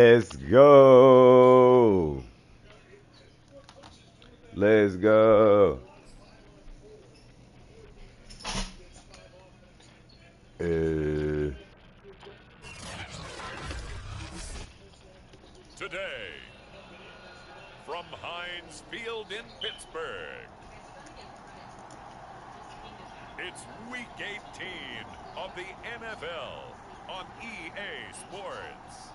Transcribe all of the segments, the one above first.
Let's go. Let's go. Today, from Heinz Field in Pittsburgh, it's Week 18 of the NFL on EA Sports.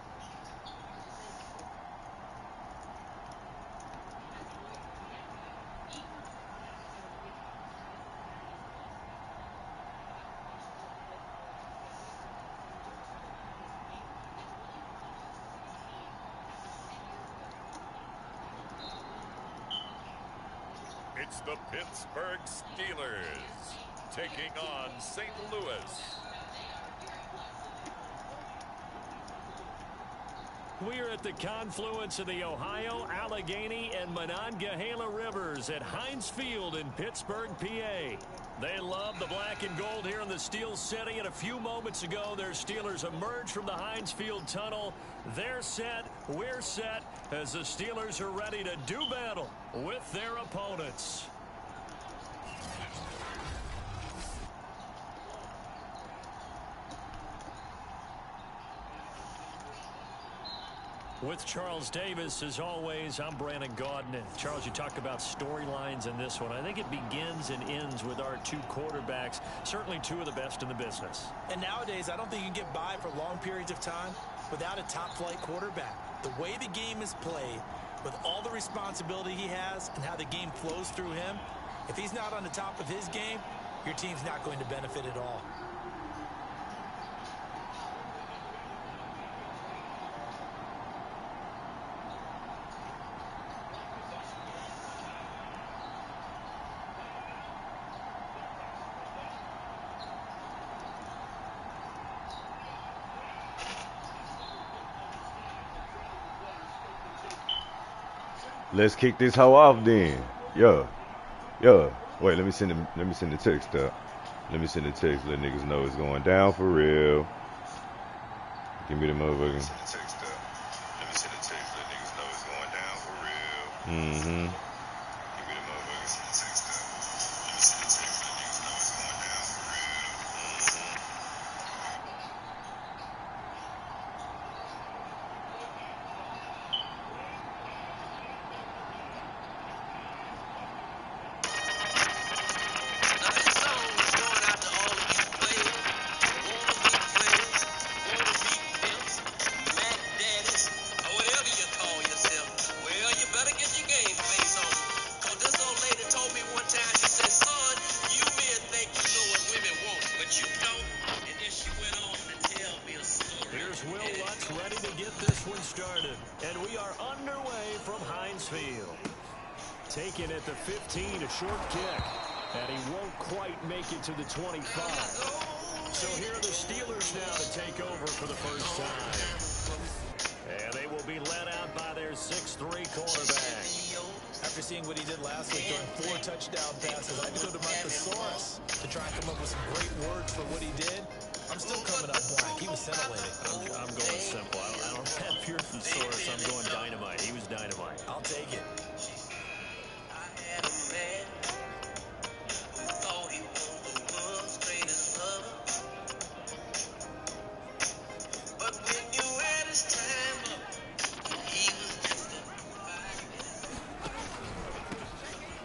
It's the Pittsburgh Steelers taking on St. Louis. We're at the confluence of the Ohio, Allegheny, and Monongahela Rivers at Heinz Field in Pittsburgh, PA. They love the black and gold here in the Steel City, and a few moments ago, their Steelers emerged from the Heinz Field tunnel. They're set, we're set, as the Steelers are ready to do battle with their opponents. With Charles Davis, as always, I'm Brandon Gaudin. And Charles, you talk about storylines in this one. I think it begins and ends with our two quarterbacks, certainly two of the best in the business. And nowadays, I don't think you can get by for long periods of time without a top-flight quarterback. The way the game is played, with all the responsibility he has and how the game flows through him, if he's not on the top of his game, your team's not going to benefit at all. Let's kick this hoe off then. Yeah. Wait, let me send the text up. Let me send the text. Let niggas know it's going down for real. Give me the motherfucking. Let me send the text up. Let me send the text. Let niggas know it's going down for real. Give me the motherfucking. Send the text up. Let me send the text. Let niggas know it's going down for real. Taken at the 15, a short kick, and he won't quite make it to the 25. So here are the Steelers now to take over for the first time. And they will be led out by their 6'3 quarterback. After seeing what he did last week during 4 touchdown passes, I had to go to my thesaurus to try and come up with some great words for what he did. I'm still coming up blank. He was scintillating. I'm going simple. I don't have pure thesaurus. I'm going dynamite. He was dynamite. I'll take it.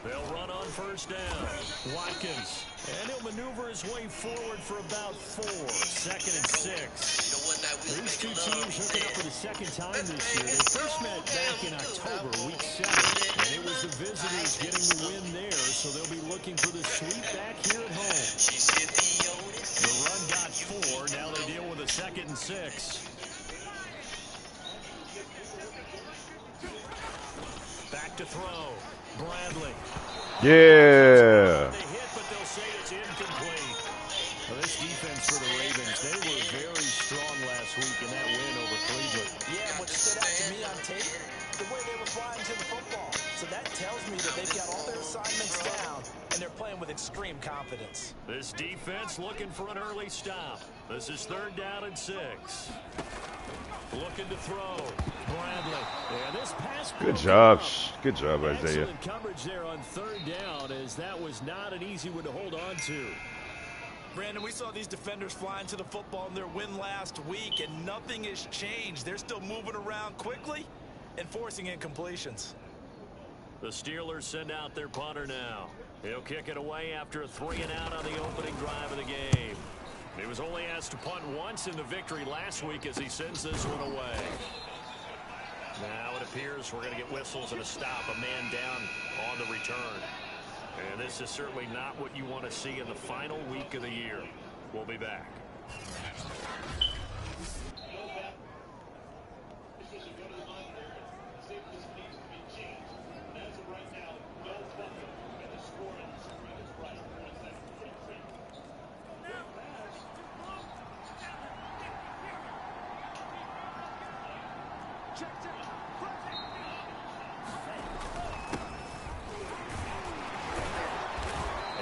They'll run on first down. Watkins. And he'll maneuver his way forward for about 4. 2nd and 6. These two teams hooking up for the second time this year. They first met back in October, week 7. And it was the visitors getting the win there, so they'll be looking for the sweep back here at home. The run got 4. Now they deal with a 2nd and 6. Back to throw. Bradley. Yeah. They hit, but they'll say it's incomplete. Well, this defense for the Ravens, they were very strong last week in that win over Cleveland. Yeah, what stood out to me on tape, the way they were flying to the football. So that tells me that they've got all their assignments down, and they're playing with extreme confidence. This defense looking for an early stop. This is 3rd down and 6. Looking to throw. Bradley. Yeah, this pass. Good job. Good job, Isaiah. Excellent coverage there on third down, as that was not an easy one to hold on to. Brandon, we saw these defenders flying to the football in their win last week, and nothing has changed. They're still moving around quickly and forcing incompletions. The Steelers send out their punter now. He'll kick it away after a 3-and-out on the opening drive of the game. He was only asked to punt once in the victory last week as he sends this one away. Now it appears we're going to get whistles and a stop, a man down on the return. And this is certainly not what you want to see in the final week of the year. We'll be back.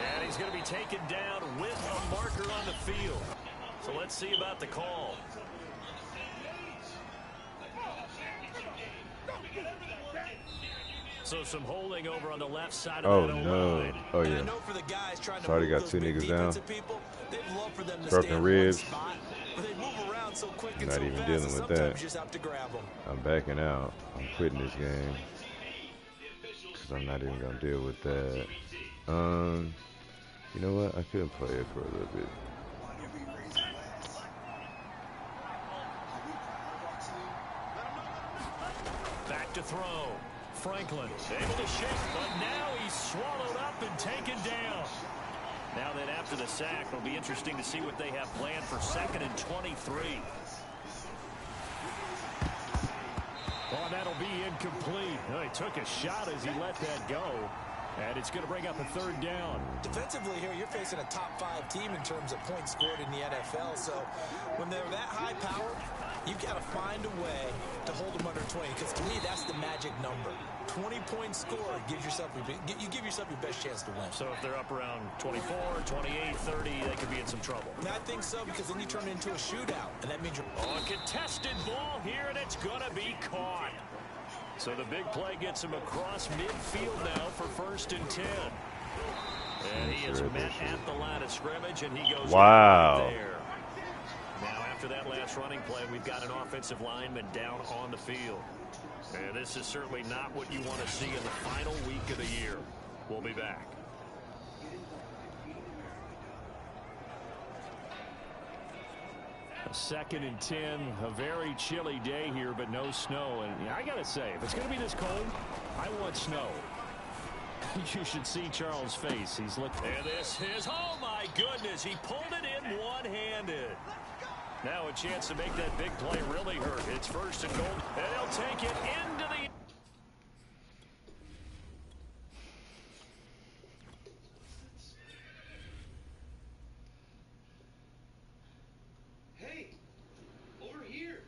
And he's going to be taken down with a marker on the field. So let's see about the call. So some holding over on the left side of that no. Oh, yeah. Already got two niggas down. Broken ribs. Not even dealing with that. I'm backing out. I'm quitting this game. Because I'm not even going to deal with that. You know what? I could play it for a little bit. Back to throw. Franklin able to shake, but now he's swallowed up and taken down. Now then, after the sack, it'll be interesting to see what they have planned for 2nd and 23. Oh, that'll be incomplete. Oh, he took a shot as he let that go. And it's going to bring up a 3rd down. Defensively here, you're facing a top-5 team in terms of points scored in the NFL. So when they're that high power, you've got to find a way to hold them under 20. Because to me, that's the magic number. 20 points scored gives yourself you give yourself your best chance to win. So if they're up around 24, 28, 30, they could be in some trouble. And I think so, because then you turn it into a shootout, and that means you're... Oh, a contested ball here, and it's going to be caught. So the big play gets him across midfield now for 1st and 10. And he is met at the line of scrimmage, and he goes right there. Now, after that last running play, we've got an offensive lineman down on the field. And this is certainly not what you want to see in the final week of the year. We'll be back. A 2nd and 10, a very chilly day here, but no snow. And I got to say, if it's going to be this cold, I want snow. You should see Charles' face. He's looking. And this is, oh my goodness, he pulled it in one-handed. Now a chance to make that big play really hurt. It's 1st and goal, and they'll take it into the... Hey, over here.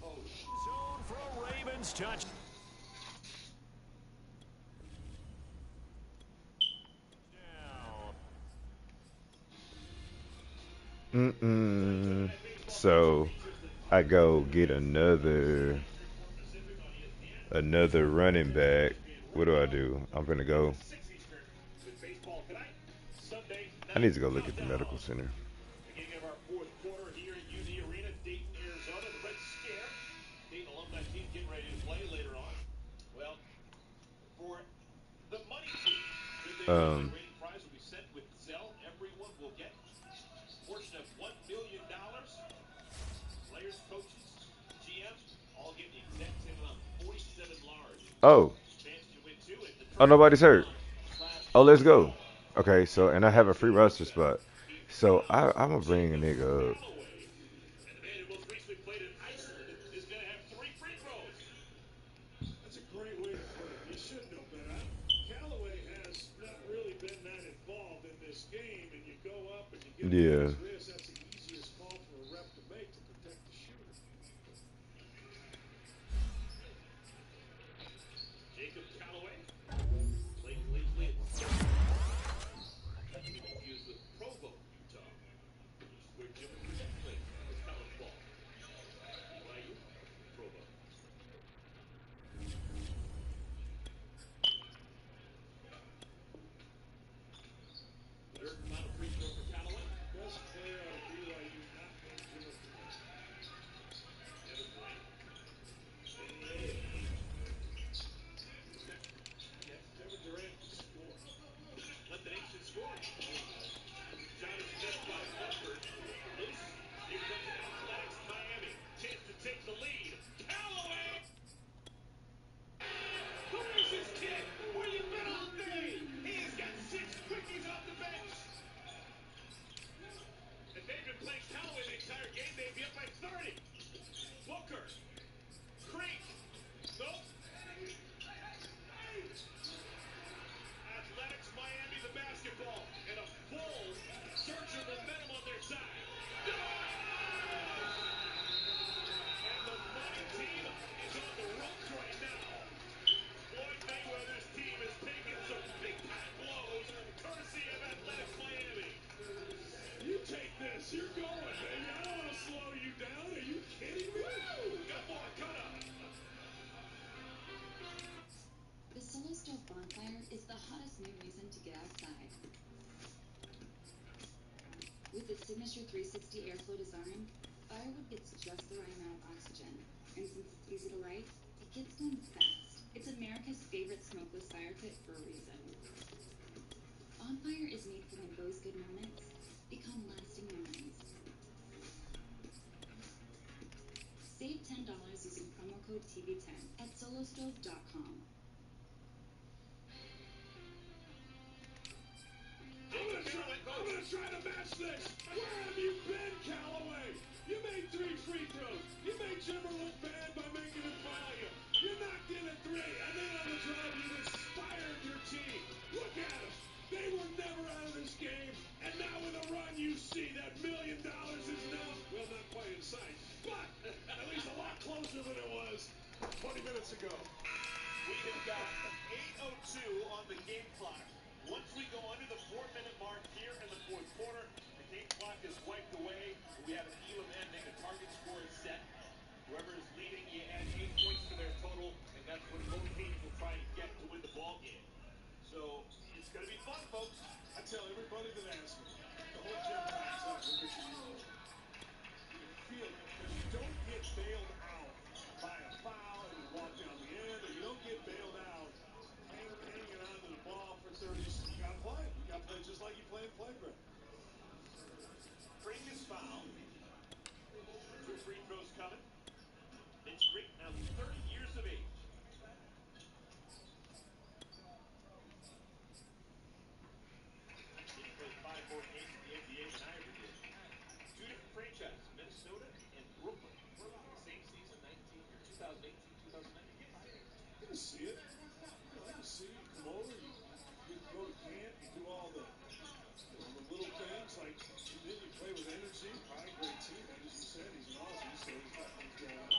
Oh, zone for a Ravens touch. So I go get another running back. What do? I'm gonna go. I need to go look at the medical center. beginning of our 4th quarter here at UD Arena, Dayton, Arizona. The Reds scare. Dayton alumni team getting ready to play later on. Well, for the money team, the rating prize will be sent with Zelle. Everyone will get a portion of $1 million. Players, coaches, GMs, all get the exact same amount, 47 large. Oh, nobody's hurt. Oh, let's go. Okay, so, and I have a free roster spot. So, I'm going to bring a nigga up. That's a great way to put it. You should know better. Callaway has not really been that involved in this game, and you go up and you get this. That's the easiest call for a ref to make to protect the shooter. Jacob Callaway. Played lately at he was with Provo, Utah, where Jim played with college ball. finish your 360 airflow design, fire wood gets just the right amount of oxygen. And since it's easy to light, it gets going fast. It's America's favorite smokeless fire pit for a reason. Bonfire is made for when those good moments become lasting memories. Save $10 using promo code TV10 at solostove.com. I'm gonna try to match this. Where have you been, Callaway? You made 3 free throws. You made Jimmer look bad by making him foul you. You knocked in a 3, and then on the drive you inspired your team. Look at them. They were never out of this game, and now with a run you see that $1 million is now, well, not quite in sight, but at least a lot closer than it was 20 minutes ago. We have got 8:02 on the game clock. Once we go under the 4-minute mark here in the fourth quarter, the game clock is wiped away. We have an even ending. The target score is set. Whoever is leading, you add 8 points to their total, and that's what both teams will try to get to win the ball game. So it's going to be fun, folks. I tell everybody that asks me, the whole gym packs up when Michigan rolls. You can feel it because you don't get bailed out by a foul and you walk down the end, or you don't get bailed out hanging on to the ball for 30 seconds. You got to play. You got to play just like you play in playground. Previous foul. 2 free throws coming. Pixburgh now 30 years of age. He played 5 more games in the NBA than I ever did. 2 different franchises, Minnesota and Brooklyn. We're about the same season, 2018, 2019. I can see it. I can see it. Come over, you go to camp, you do all the little things like you play with energy. Probably a great team. As you said, he's an Aussie, so he's got things going on.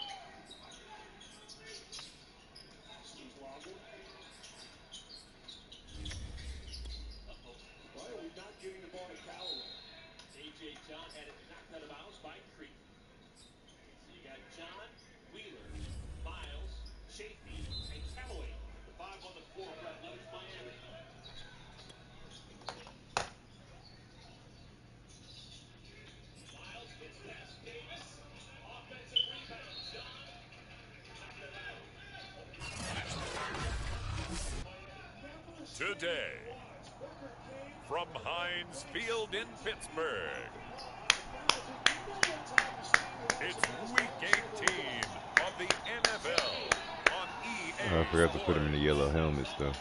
Steve Wobble. Why are we not getting the ball to Callaway? A.J. John had it knocked out of bounds by Creek. So you got John, Wheeler, Miles, Chafee, and Callaway. The 5 on the floor represents Miami. Miles gets past Davis. Offensive rebound. John knocked it out. Today, from Heinz Field in Pittsburgh, it's Week 18 of the NFL on EA. I forgot to put him in the yellow helmets though.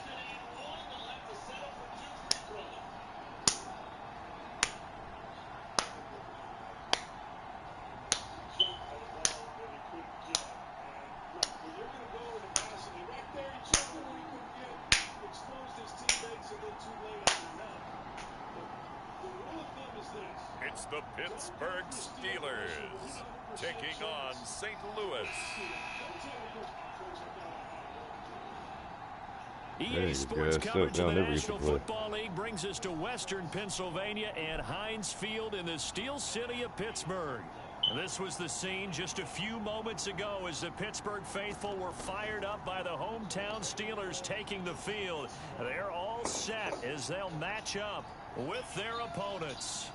It's the Pittsburgh Steelers taking on St. Louis. EA Sports coverage of the National Football League brings us to Western Pennsylvania and Heinz Field in the Steel City of Pittsburgh. This was the scene just a few moments ago as the Pittsburgh faithful were fired up by the hometown Steelers taking the field. They're all set as they'll match up with their opponents.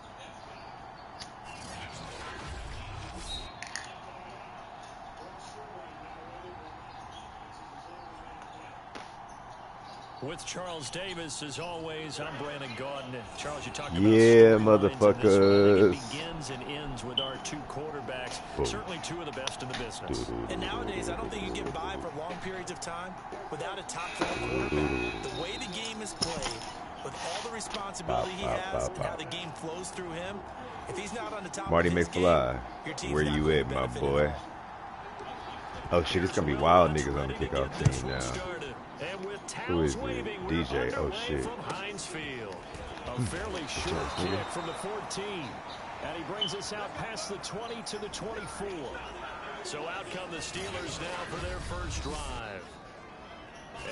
With Charles Davis, as always, I'm Brandon Gaudin. Charles, you talked about motherfuckers. It begins and ends with our 2 quarterbacks, certainly 2 of the best in the business. And nowadays, I don't think you get by for long periods of time without a top-flight quarterback. The way the game is played, with all the responsibility he has and how the game flows through him, if he's not on the top Marty of his McFly, game, where you at, my boy? Oh shit, it's gonna be wild niggas on the kickoff team now. Who is it? DJ. Oh shit. From Heinz Field. A fairly short kick from the 14. And he brings us out past the 20 to the 24. So out come the Steelers now for their first drive.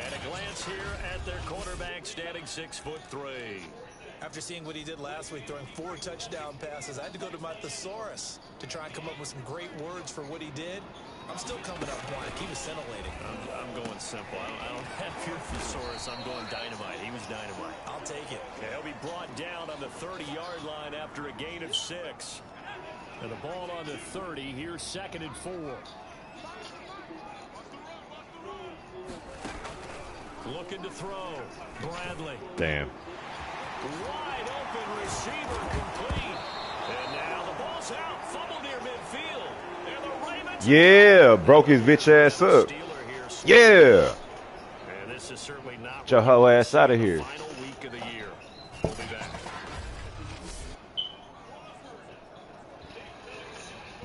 And a glance here at their quarterback standing 6'3". After seeing what he did last week, throwing 4 touchdown passes, I had to go to my thesaurus to try and come up with some great words for what he did. I'm still coming up blank. He was scintillating. I'm going simple. I don't have your thesaurus. I'm going dynamite. He was dynamite. I'll take it. Yeah, he'll be brought down on the 30-yard line after a gain of 6. And the ball on the 30. Here's 2nd and 4. Looking to throw. Bradley. Damn. Wide open receiver complete. And now the ball's out. Fumble near midfield. And the Ravens. Yeah, broke his bitch ass up. Yeah. And this is certainly not Get your hoe ass out of here. final week of the year. We'll be back.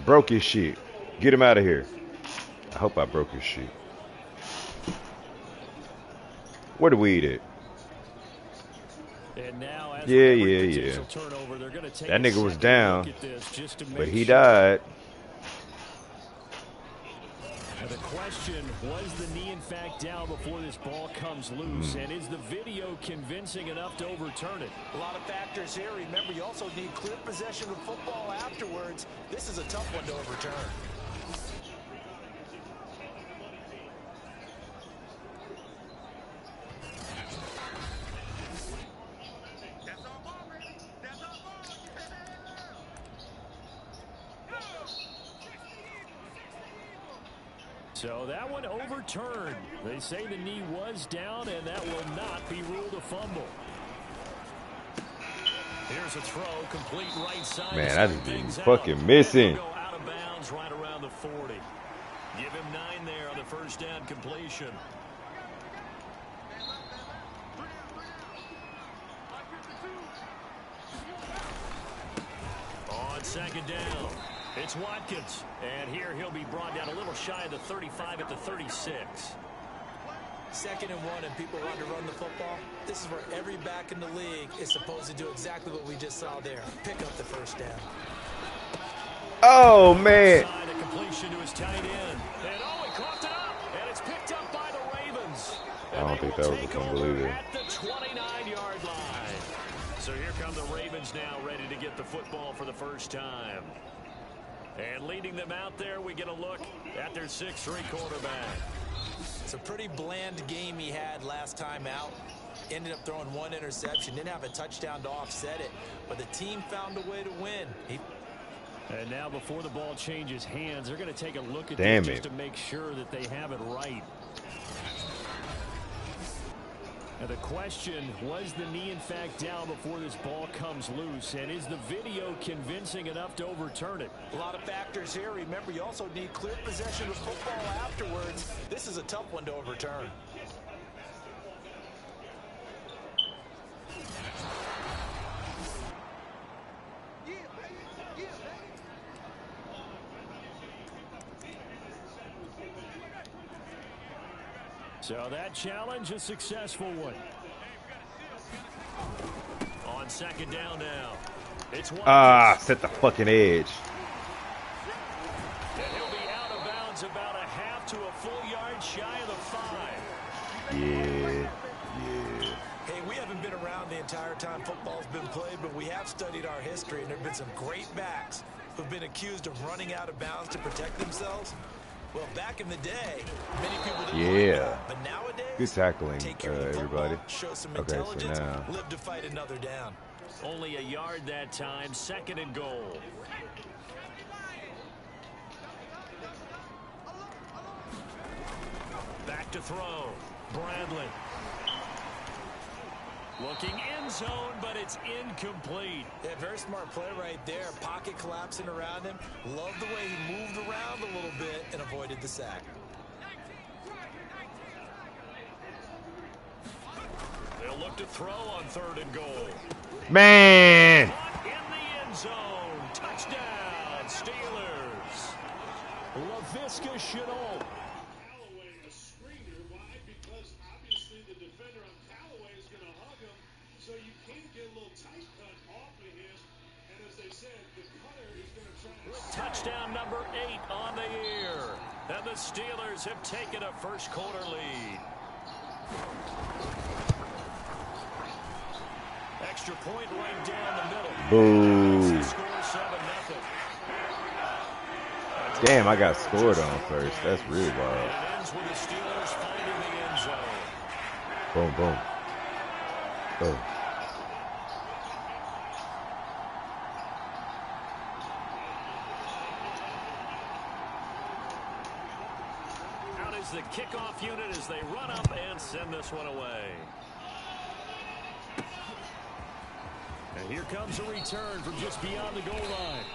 Broke his shit. Get him out of here. I hope I broke his shit. Where the weed at? And now, as Yeah. turnover, they're gonna take That nigga was a down, look at this just to but make he sure. died. And the question, was the knee in fact down before this ball comes loose? And is the video convincing enough to overturn it? A lot of factors here. Remember, you also need clear possession of football afterwards. This is a tough one to overturn. So that one overturned. They say the knee was down, and that will not be ruled a fumble. Here's a throw, complete right side. Man, I just been fucking missing. Go out of bounds right around the 40. Give him 9 there on the first down completion. On 2nd down, it's Watkins. And here he'll be brought down a little shy of the 35 at the 36. 2nd and 1 and people want to run the football. This is where every back in the league is supposed to do exactly what we just saw there. Pick up the first down. Oh, man. A completion to his tight end. And he coughed it up. And it's picked up by the Ravens. I don't think that was a fumble either. At the 29-yard line. So here come the Ravens now, ready to get the football for the first time. And leading them out there, we get a look at their 6'3" quarterback. It's a pretty bland game he had last time out. Ended up throwing 1 interception. Didn't have a touchdown to offset it. But the team found a way to win. And now before the ball changes hands, they're going to take a look at Damn this it. just to make sure that they have it right. Now the question, was the knee in fact down before this ball comes loose? And is the video convincing enough to overturn it? A lot of factors here. Remember, you also need clear possession of football afterwards. This is a tough one to overturn. So that challenge, a successful one. On 2nd down now. It's Watkins. Set the fucking edge. And he'll be out of bounds about a half to a full yard shy of the 5. Yeah. Hey, we haven't been around the entire time football's been played, but we have studied our history, and there have been some great backs who've been accused of running out of bounds to protect themselves. Well, back in the day, many people didn't like that. But nowadays, Good tackling, take care of the everybody. football, show some Okay, so intelligence, now. live to fight another down. Only a yard that time, 2nd and goal. Back to throw. Bradley. Looking end zone, but it's incomplete. Yeah, very smart play right there. Pocket collapsing around him. Love the way he moved around a little bit and avoided the sack. They'll look to throw on 3rd and goal. Man. In the end zone. Touchdown, Steelers. LaVisca Chenault. Callaway a screener. Why? Because obviously the defender on Callaway is going to hug him, so you can't get a little tight cut off of him. And as they said, the cutter is going to try to... Touchdown number 8 on the year. And the Steelers have taken a first quarter lead. Extra point right down the middle. Boo. Score 7-0. A Damn, I got scored on first. That's really wild. It ends with the Steelers finding the end zone. Boom, boom. Oh. Out is the kickoff unit as they run up and send this one away. And here comes a return from just beyond the goal line.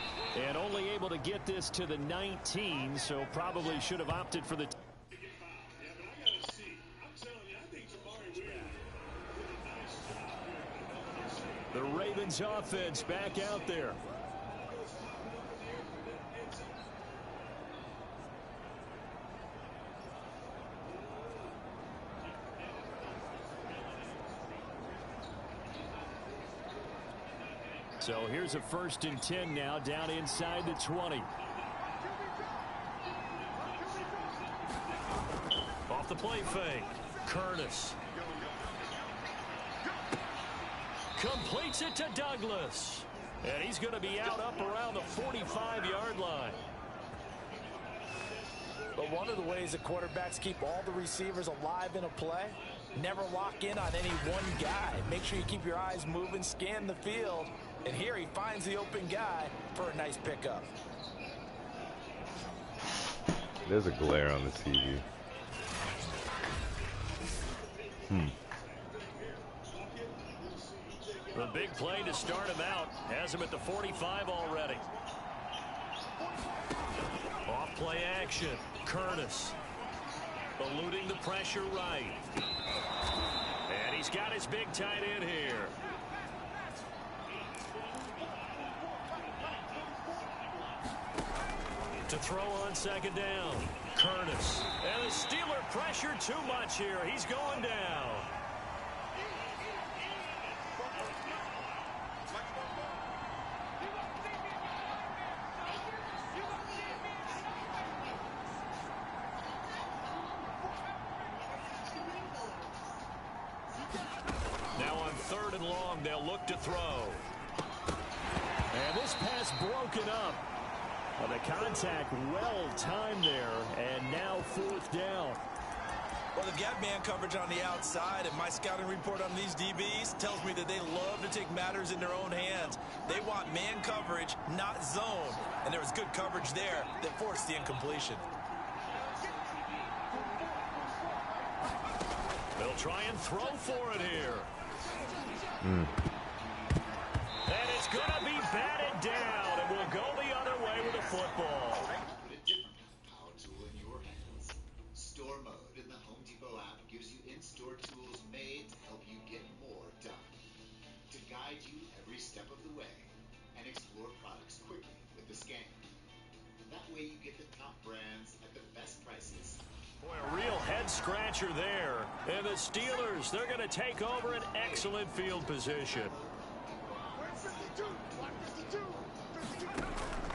And only able to get this to the 19, so probably should have opted for the... The Ravens offense back out there. So here's a 1st and 10 now, down inside the 20. Off the play fake. Curtis. Completes it to Douglas. And he's going to be out up around the 45-yard line. But one of the ways that quarterbacks keep all the receivers alive in a play, never lock in on any one guy. Make sure you keep your eyes moving, scan the field. And here he finds the open guy for a nice pickup. There's a glare on the TV. The big play to start him out has him at the 45 already. Off play action. Curtis eluding the pressure right. And he's got his big tight end here. To throw on 2nd down. Curtis. And the Steeler pressure too much here. He's going down. Now on 3rd and long, they'll look to throw. And this pass broken up. Well, the contact well timed there, and now 4th down. Well, they've got man coverage on the outside, and my scouting report on these DBs tells me that they love to take matters in their own hands. They want man coverage, not zone. And there was good coverage there that forced the incompletion. They'll try and throw for it here. And it's going to be batted down, and we'll go the other way with the football. Put a different power tool in your hands. Store Mode in the Home Depot app gives you in-store tools made to help you get more done. To guide you every step of the way and explore products quickly with the scan. That way you get the top brands at the best prices. Boy, a real head-scratcher there. And the Steelers, they're going to take over an excellent field position.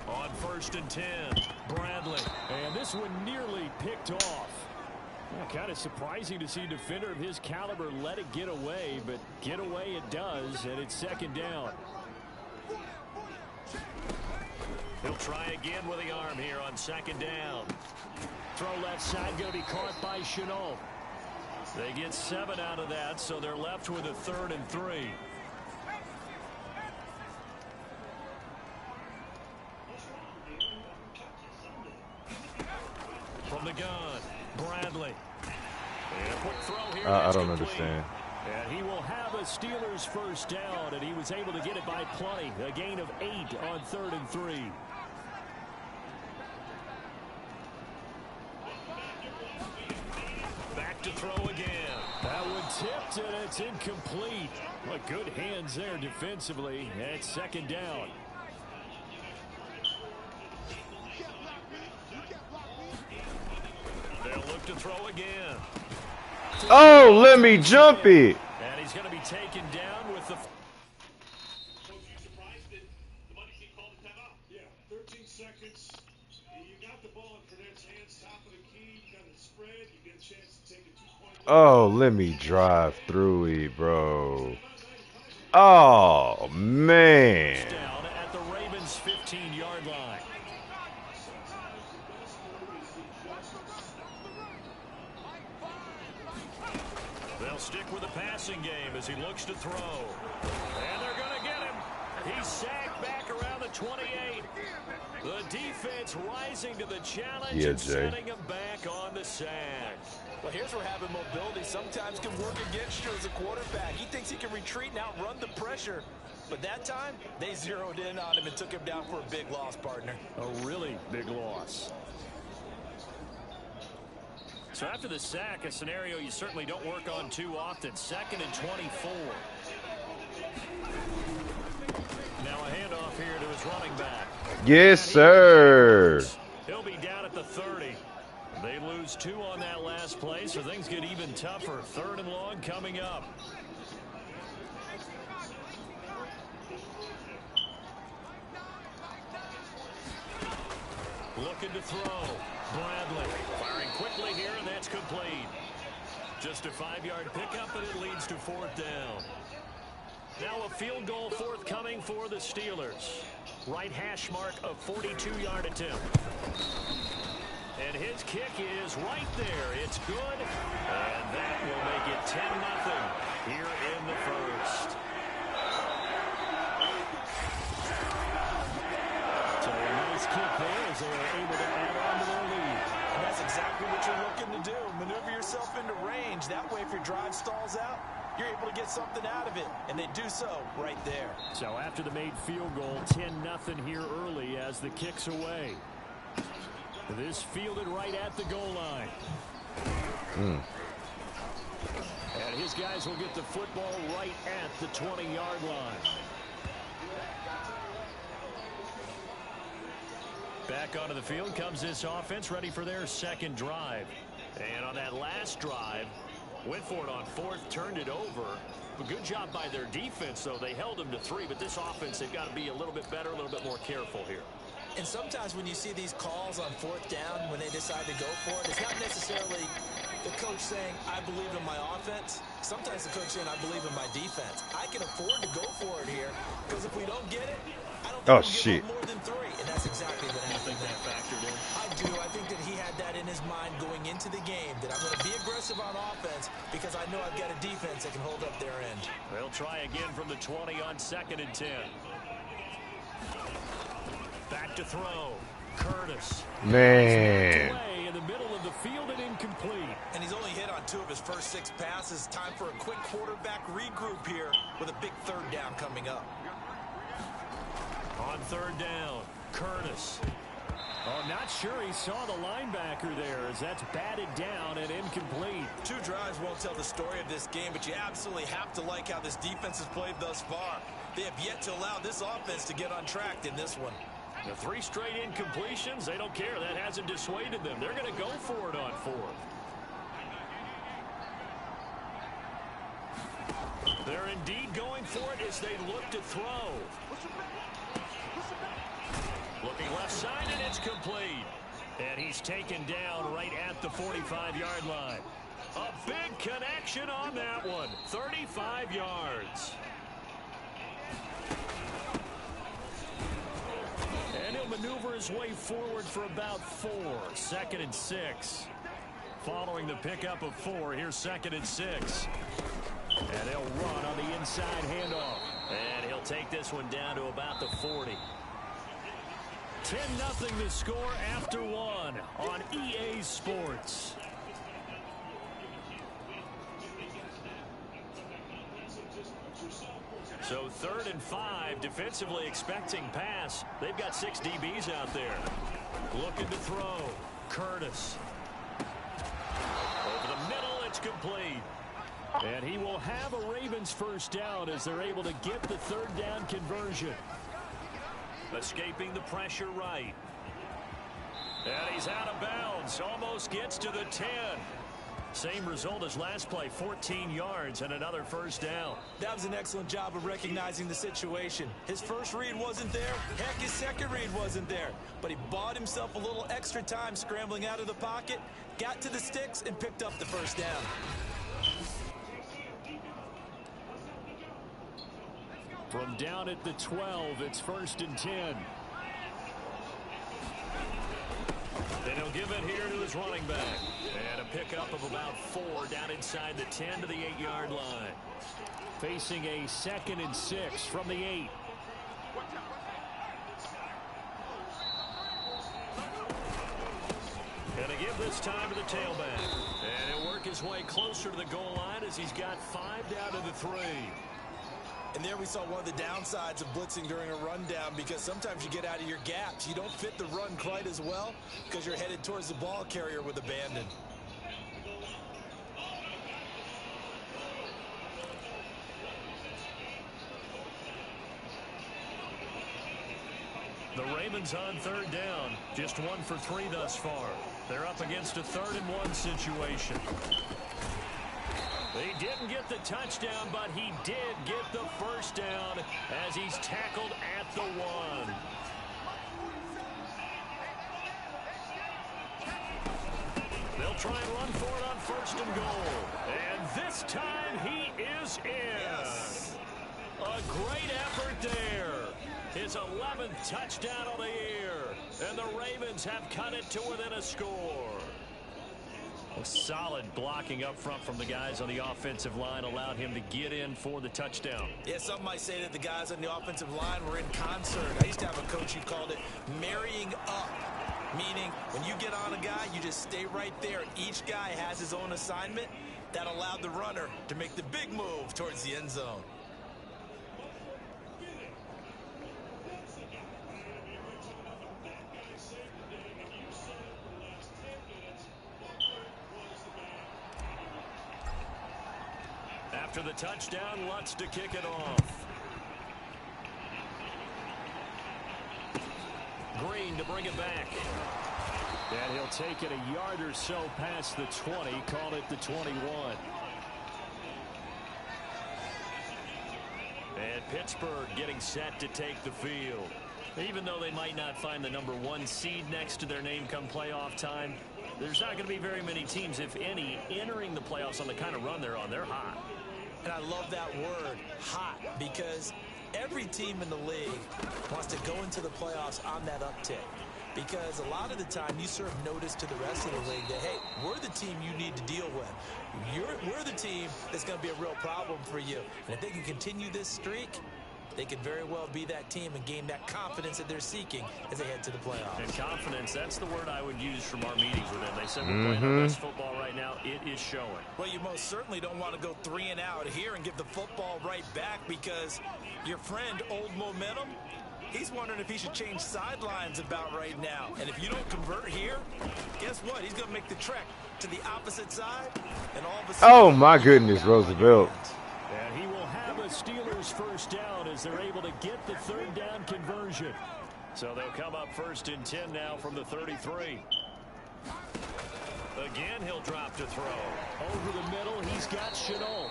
On 1st and 10, Bradley. And this one nearly picked off. Yeah, kind of surprising to see a defender of his caliber let it get away, but get away it does, and it's 2nd down. He'll try again with the arm here on 2nd down. Throw left side, going to be caught by Chenault. They get 7 out of that, so they're left with a 3rd and 3. From the gun, Bradley. And a quick throw here. I don't understand. And he will have a Steelers 1st down, and he was able to get it by plenty. A gain of 8 on 3rd and 3. Back to throw again. That one tipped, and it's incomplete. Well, good hands there defensively, and it's 2nd down. They'll look to throw again. Oh, let me jump it. And he's going to be taken down with the... Coach, you surprised that the money team called a timeout? Yeah, 13 seconds. You got the ball in Fernand's hands, top of the key. You got it spread. You get a chance to take a 2-point. Oh, let me drive through it, bro. Oh, man. Down at the Ravens' 15-yard line. They'll stick with the passing game as he looks to throw. And they're going to get him. He's sacked back around the 28. The defense rising to the challenge and setting him back on the sack. Well, here's where having mobility sometimes can work against you as a quarterback. He thinks he can retreat and outrun the pressure. But that time, they zeroed in on him and took him down for a big loss, partner. A really big loss. So after the sack, a scenario you certainly don't work on too often. 2nd and 24. Now a handoff here to his running back. Yes, sir. He'll be down at the 30. They lose 2 on that last play, so things get even tougher. 3rd and long coming up. Looking to throw. Bradley firing quickly here, and that's complete. Just a 5-yard pickup, and it leads to 4th down. Now a field goal forthcoming for the Steelers. Right hash mark of 42-yard attempt. And his kick is right there. It's good. And that will make it 10-0 here in the first. So a nice kick there as they are able to add on to their lead. And that's exactly what you're looking to do. Maneuver yourself into range. That way, if your drive stalls out, you're able to get something out of it. And they do so right there. So after the made field goal, 10-0 here early as the kick's away. This fielded right at the goal line. And his guys will get the football right at the 20-yard line. Back onto the field comes this offense, ready for their second drive. And on that last drive, went for it on 4th, turned it over. A good job by their defense, though. They held them to 3, but this offense, they've got to be a little bit better, a little bit more careful here. And sometimes when you see these calls on 4th down, when they decide to go for it, it's not necessarily the coach saying, I believe in my offense. Sometimes the coach saying, I believe in my defense. I can afford to go for it here, because if we don't get it, I don't think we'll give up more than 3. And that's exactly what happened. You think that factored in? I do. I think that he had that in his mind going into the game, that I'm going to be aggressive on offense because I know I've got a defense that can hold up their end. They'll try again from the 20 on 2nd and 10. Back to throw. Curtis. Man. In the middle of the field and incomplete. And he's only hit on 2 of his first 6 passes. Time for a quick quarterback regroup here with a big 3rd down coming up. On 3rd down, Curtis. Oh, not sure he saw the linebacker there as that's batted down and incomplete. 2 drives won't tell the story of this game, but you absolutely have to like how this defense has played thus far. They have yet to allow this offense to get on track in this one. The 3 straight incompletions, they don't care. That hasn't dissuaded them. They're going to go for it on 4th. They're indeed going for it as they look to throw. Looking left side, and it's complete. And he's taken down right at the 45-yard line. A big connection on that one. 35 yards. And he'll maneuver his way forward for about 4. 2nd and 6. Following the pickup of 4, here's 2nd and 6. And they'll run on the inside handoff. And he'll take this one down to about the 40. 10-0 the score after 1 on EA Sports. So 3rd and 5, defensively expecting pass. They've got 6 DBs out there. Looking to throw. Curtis. Over the middle, it's complete. And he will have a Ravens first down as they're able to get the 3rd down conversion. Escaping the pressure right. And he's out of bounds. Almost gets to the 10. Same result as last play, 14 yards and another first down. That was an excellent job of recognizing the situation. His first read wasn't there. Heck, his second read wasn't there. But he bought himself a little extra time scrambling out of the pocket, got to the sticks, and picked up the first down. From down at the 12, it's 1st and 10. Then he'll give it here to his his running back. And a pickup of about 4 down inside the 10 to the 8-yard line. Facing a 2nd and 6 from the 8. And a give this time to the tailback. And he'll work his way closer to the goal line as he's got 5 down to the 3. And there we saw one of the downsides of blitzing during a rundown, because sometimes you get out of your gaps. You don't fit the run quite as well because you're headed towards the ball carrier with abandon. The Ravens on 3rd down. Just 1 for 3 thus far. They're up against a 3rd and 1 situation. He didn't get the touchdown, but he did get the first down as he's tackled at the 1. They'll try and run for it on 1st and goal. And this time he is in. Yes. A great effort there. His 11th touchdown of the year. And the Ravens have cut it to within a score. Solid blocking up front from the guys on the offensive line allowed him to get in for the touchdown. Yeah, some might say that the guys on the offensive line were in concert. I used to have a coach who called it marrying up, meaning when you get on a guy, you just stay right there. Each guy has his own assignment. That allowed the runner to make the big move towards the end zone. After the touchdown, Lutz to kick it off. Green to bring it back. And he'll take it a yard or so past the 20, call it the 21. And Pittsburgh getting set to take the field. Even though they might not find the number 1 seed next to their name come playoff time, there's not going to be very many teams, if any, entering the playoffs on the kind of run they're on. They're hot. And I love that word, hot, because every team in the league wants to go into the playoffs on that uptick. Because a lot of the time you serve notice to the rest of the league that, hey, we're the team you need to deal with. We're the team that's going to be a real problem for you. And if they can continue this streak, they could very well be that team and gain that confidence that they're seeking as they head to the playoffs. And confidence, that's the word I would use from our meetings with them. They said we're playing our best football right now. It is showing. Well, you most certainly don't want to go 3 and out here and give the football right back, because your friend, Old Momentum, he's wondering if he should change sidelines about right now. And if you don't convert here, guess what? He's going to make the trek to the opposite side. And all of a sudden, Oh, my goodness, Roosevelt. And he will have a Steelers first down as they're able to get the 3rd down conversion. So they'll come up 1st and 10 now from the 33. Again, he'll drop to throw. Over the middle, he's got Chenault.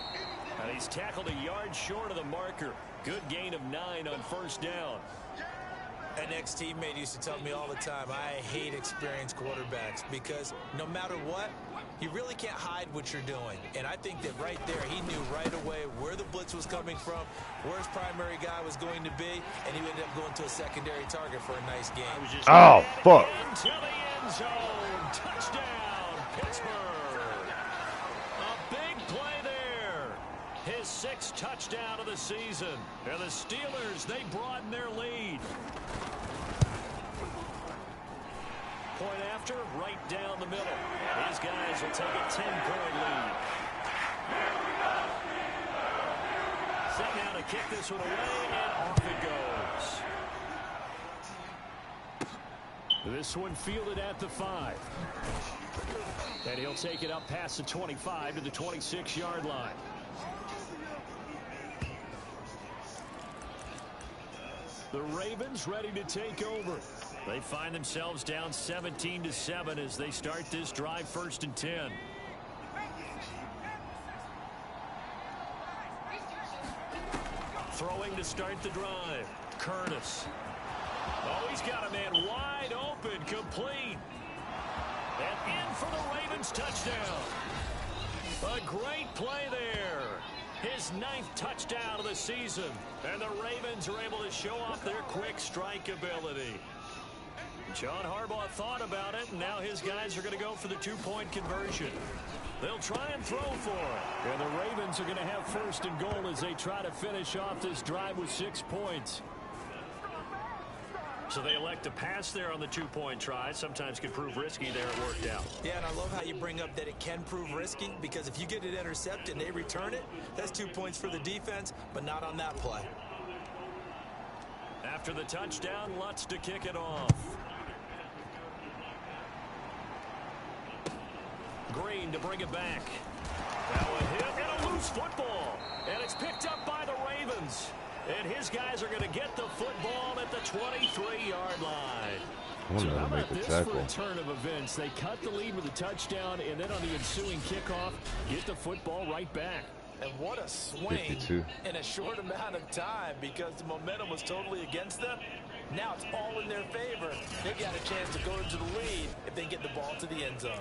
And he's tackled a yard short of the marker. Good gain of 9 on 1st down. An ex-teammate used to tell me all the time, I hate experienced quarterbacks, because no matter what, you really can't hide what you're doing. And I think that right there, he knew right away where the blitz was coming from, where his primary guy was going to be, and he ended up going to a secondary target for a nice game. Oh, fuck. Into the end zone. Touchdown, Pittsburgh. A big play there. His 6th touchdown of the season. And the Steelers, they broaden their lead. Point after, right down the middle. These guys will take a 10-point lead. Set now to kick this one away, and off it goes. This one fielded at the 5. And he'll take it up past the 25 to the 26-yard line. The Ravens ready to take over. They find themselves down 17-7 as they start this drive 1st and 10. Throwing to start the drive. Curtis. Oh, he's got a man wide open, complete. And in for the Ravens touchdown. A great play there. His 9th touchdown of the season. And the Ravens are able to show off their quick strike ability. John Harbaugh thought about it, and now his guys are going to go for the two-point conversion. They'll try and throw for it. And the Ravens are going to have first and goal as they try to finish off this drive with 6 points. So they elect to pass there on the two-point try. Sometimes can prove risky there. It worked out. Yeah, and I love how you bring up that it can prove risky, because if you get it intercepted and they return it, that's 2 points for the defense, but not on that play. After the touchdown, Lutz to kick it off. Green to bring it back. Now a hit and a loose football. And it's picked up by the Ravens. And his guys are going to get the football at the 23-yard line. So how about this for a turn of events? They cut the lead with a touchdown, and then on the ensuing kickoff, get the football right back. And what a swing 52. in a short amount of time, because the momentum was totally against them. Now it's all in their favor. They've got a chance to go into the lead if they get the ball to the end zone.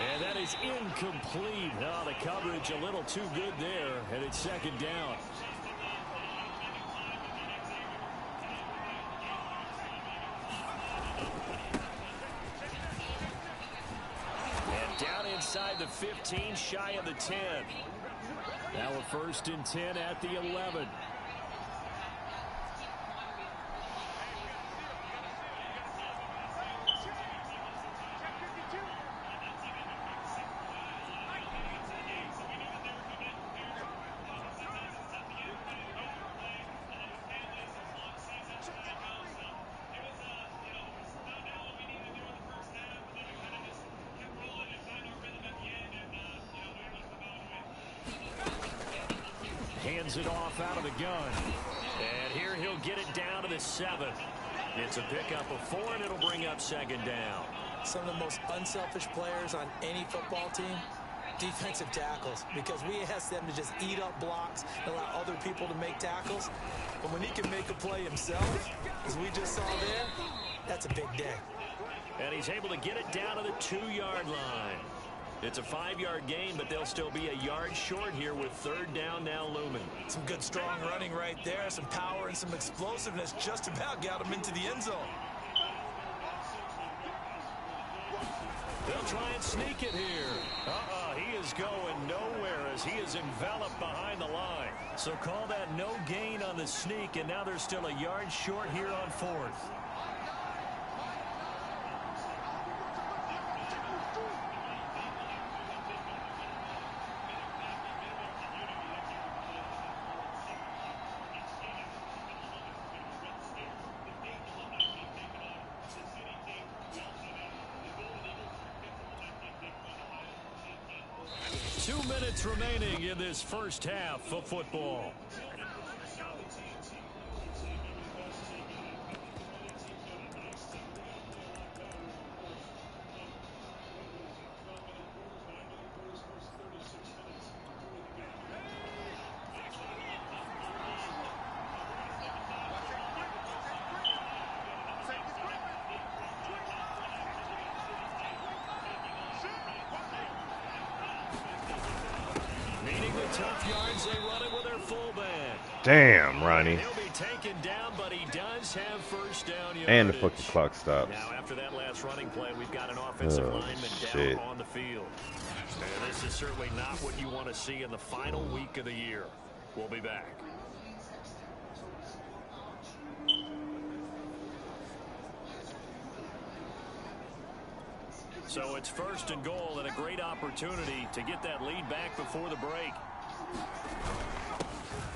And that is incomplete. Oh, the coverage a little too good there, and it's second down. Down inside the 15, shy of the 10. Now a first and 10 at the 11. Hands it off out of the gun. And here he'll get it down to the 7. It's a pickup of 4, and it'll bring up second down. Some of the most unselfish players on any football team, defensive tackles, because we ask them to just eat up blocks and allow other people to make tackles. But when he can make a play himself, as we just saw there, that's a big day. And he's able to get it down to the 2-yard line. It's a 5-yard gain, but they'll still be a yard short here with third down now looming. Some good strong running right there, some power and some explosiveness just about got him into the end zone. They'll try and sneak it here. He is going nowhere as he is enveloped behind the line. So call that no gain on the sneak, and now they're still a yard short here on 4th. Remaining in this first half of football. Tough yards, they run it with their fullback. Damn, Ronnie. He'll be taken down, but he does have first down yardage. And the fucking clock stops. Now, after that last running play, we've got an offensive lineman down on the field. And this is certainly not what you want to see in the final week of the year. We'll be back. So it's first and goal, and a great opportunity to get that lead back before the break.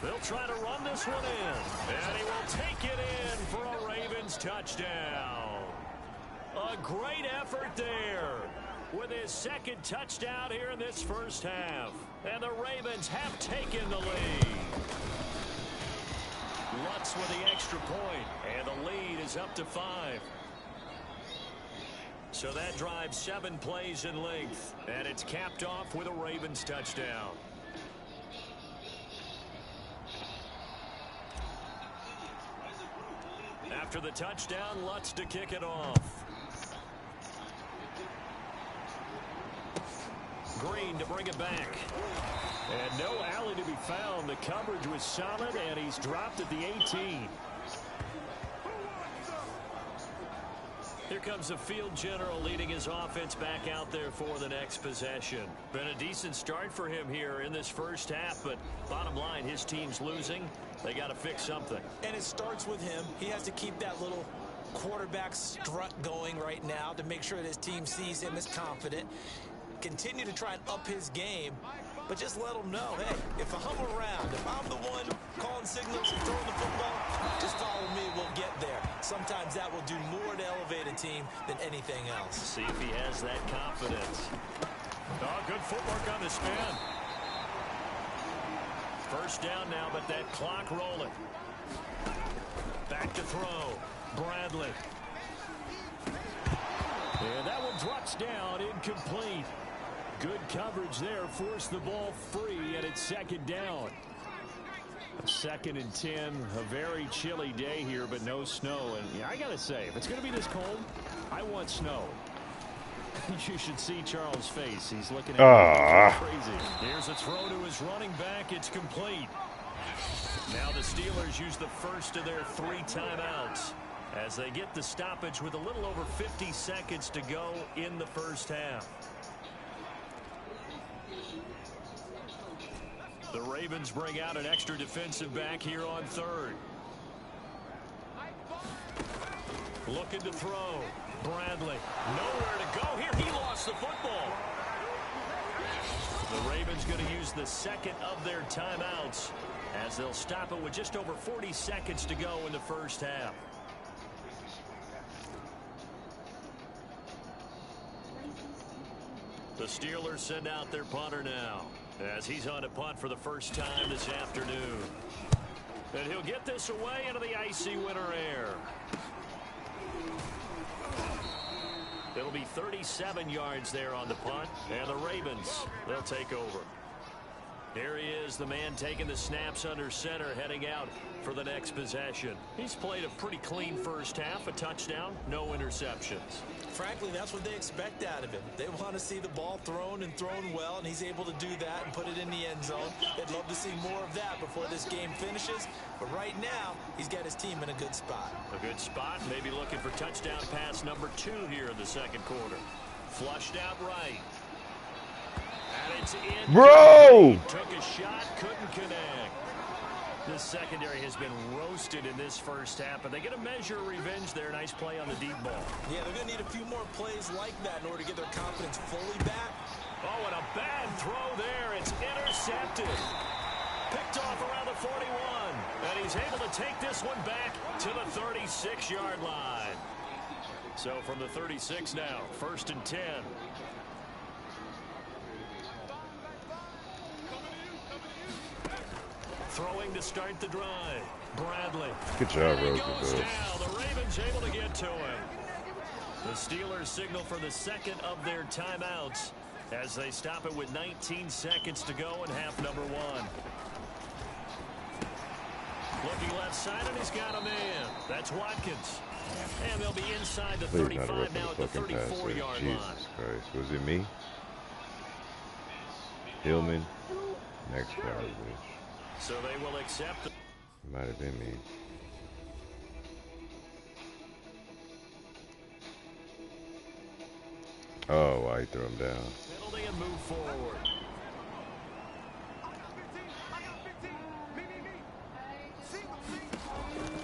They'll try to run this one in, and he will take it in for a Ravens touchdown. A great effort there with his second touchdown here in this first half. And the Ravens have taken the lead. Lutz with the extra point, and the lead is up to 5. So that drives 7 plays in length, and it's capped off with a Ravens touchdown. After the touchdown, Lutz to kick it off. Green to bring it back. And no alley to be found. The coverage was solid, and he's dropped at the 18. Here comes the field general leading his offense back out there for the next possession. Been a decent start for him here in this first half, but bottom line, his team's losing. They got to fix something. And it starts with him. He has to keep that little quarterback strut going right now to make sure that his team sees him as confident. Continue to try and up his game, but just let him know, hey, if I'm around, if I'm the one calling signals and throwing the football, just follow me, we'll get there. Sometimes that will do more to elevate a team than anything else. See if he has that confidence. Oh, good footwork on the spin. First down now, but that clock rolling. Back to throw. Bradley. And that one drops down, incomplete. Good coverage there, forced the ball free, and it's second down. 2nd and 10, a very chilly day here, but no snow. And yeah, I got to say, if it's going to be this cold, I want snow. You should see Charles' face. He's looking at me crazy. Here's a throw to his running back. It's complete. Now the Steelers use the first of their 3 timeouts as they get the stoppage with a little over 50 seconds to go in the first half. The Ravens bring out an extra defensive back here on 3rd. Looking to throw. Bradley. Nowhere to go here. He lost the football. The Ravens going to use the 2nd of their timeouts as they'll stop it with just over 40 seconds to go in the first half. The Steelers send out their punter now as he's on a punt for the first time this afternoon. And he'll get this away into the icy winter air. It'll be 37 yards there on the punt, and the Ravens, they'll take over. Here he is, the man taking the snaps under center, heading out for the next possession. He's played a pretty clean first half, a touchdown, no interceptions. Frankly, that's what they expect out of him. They want to see the ball thrown and thrown well, and he's able to do that and put it in the end zone. They'd love to see more of that before this game finishes. But right now, he's got his team in a good spot. A good spot, maybe looking for touchdown pass number 2 here in the second quarter. Flushed out right. And it's in. Bro! Took a shot, couldn't connect. This secondary has been roasted in this first half, but they get a measure of revenge there. Nice play on the deep ball. Yeah, they're going to need a few more plays like that in order to get their confidence fully back. Oh, and a bad throw there. It's intercepted. Picked off around the 41. And he's able to take this one back to the 36-yard line. So from the 36 now, 1st and 10. Throwing to start the drive. Bradley. Good job, Rosie. Rosie. The Ravens able to get to him. The Steelers signal for the 2nd of their timeouts as they stop it with 19 seconds to go in half number 1. Looking left side, and he's got a man. That's Watkins. And they'll be inside the 35 now at the 34-yard line. Jesus Christ. Was it me? Hillman. Next garbage. So they will accept. It might have been me. Oh, why he threw him down? Penalty and move forward.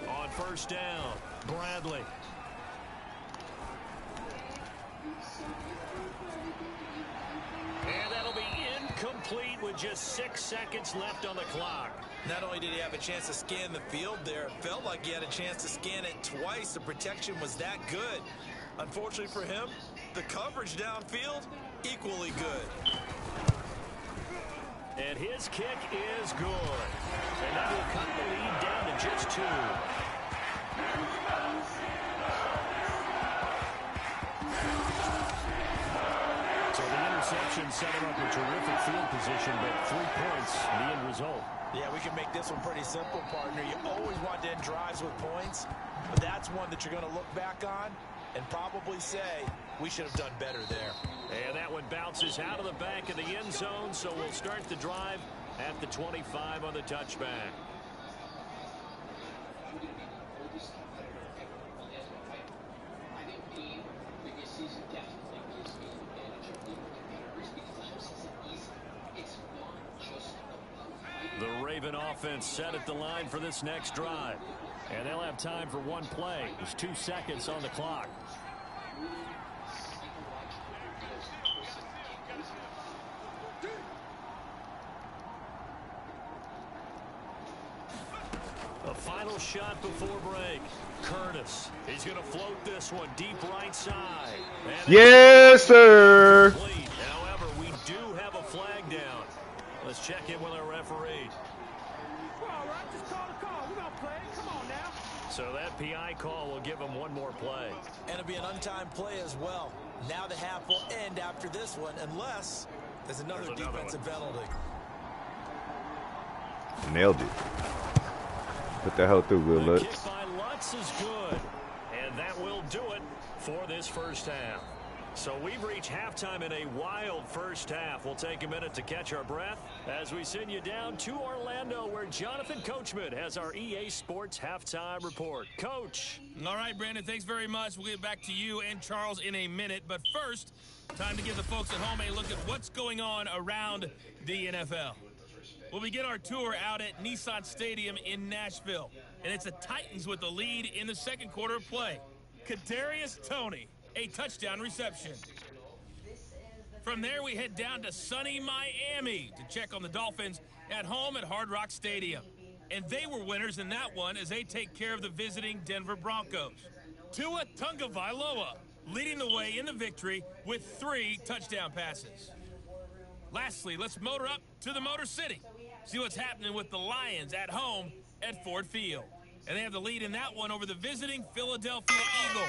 On 1st down, Bradley. And that'll be incomplete with just 6 seconds left on the clock. Not only did he have a chance to scan the field there, it felt like he had a chance to scan it twice. The protection was that good. Unfortunately for him, the coverage downfield, equally good. And his kick is good. And that will cut the lead down to just 2. So the interception set him up with terrific field position, but 3 points, the end result. Yeah, we can make this one pretty simple, partner. You always want to end drives with points, but that's one that you're going to look back on and probably say, we should have done better there. And that one bounces out of the back of the end zone, so we'll start the drive at the 25 on the touchback. The Raven offense set at the line for this next drive. And they'll have time for one play. There's 2 seconds on the clock. A final shot before break. Curtis. He's going to float this one deep right side. Yes, sir. However, we do have a flag down. Let's check in with our referee. All right, just call the call. We're going to play it. Come on now. So that PI call will give him one more play. And it'll be an untimed play as well. Now the half will end after this one, unless there's another defensive penalty. Nailed it. Put that hoe through, Will The Lutz. kick by Lutz is good. And that will do it for this first half. So we've reached halftime in a wild first half. We'll take a minute to catch our breath as we send you down to Orlando, where Jonathan Coachman has our EA Sports halftime report. Coach. All right, Brandon, thanks very much. We'll get back to you and Charles in a minute. But first, time to give the folks at home a look at what's going on around the NFL. We'll begin our tour out at Nissan Stadium in Nashville. And it's the Titans with the lead in the second quarter of play. Kadarius Toney, a touchdown reception. From there, we head down to sunny Miami to check on the Dolphins at home at Hard Rock Stadium. And they were winners in that one as they take care of the visiting Denver Broncos. Tua Tagovailoa leading the way in the victory with 3 touchdown passes. Lastly, let's motor up to the Motor City. See what's happening with the Lions at home at Ford Field. And they have the lead in that one over the visiting Philadelphia Eagles.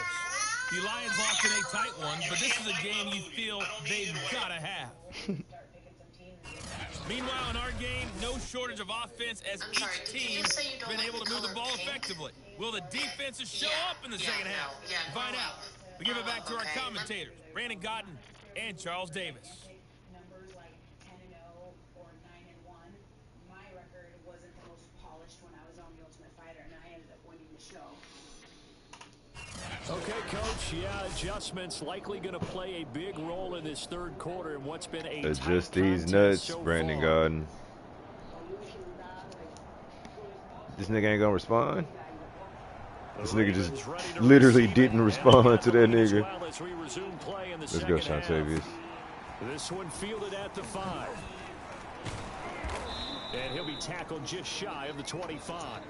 The Lions lost in a tight one, but this is a game you feel they've got to have. Meanwhile, in our game, no shortage of offense as each team been able to move the ball effectively. Will the defenses show up in the second half? Find out. We give it back to our commentators, Brandon Gotten and Charles Davis. Numbers like 10-0 or 9-1. My record wasn't the most polished when I was on The Ultimate Fighter, and I ended up winning the show. Okay, Coach. Yeah, adjustments likely going to play a big role in this third quarter in what's been a Adjust these nuts, so Brandon far. Garden. This nigga ain't gonna respond. This nigga just literally didn't respond to that nigga. Let's go, Shantavius. This one fielded at the 5. And he'll be tackled just shy of the 25.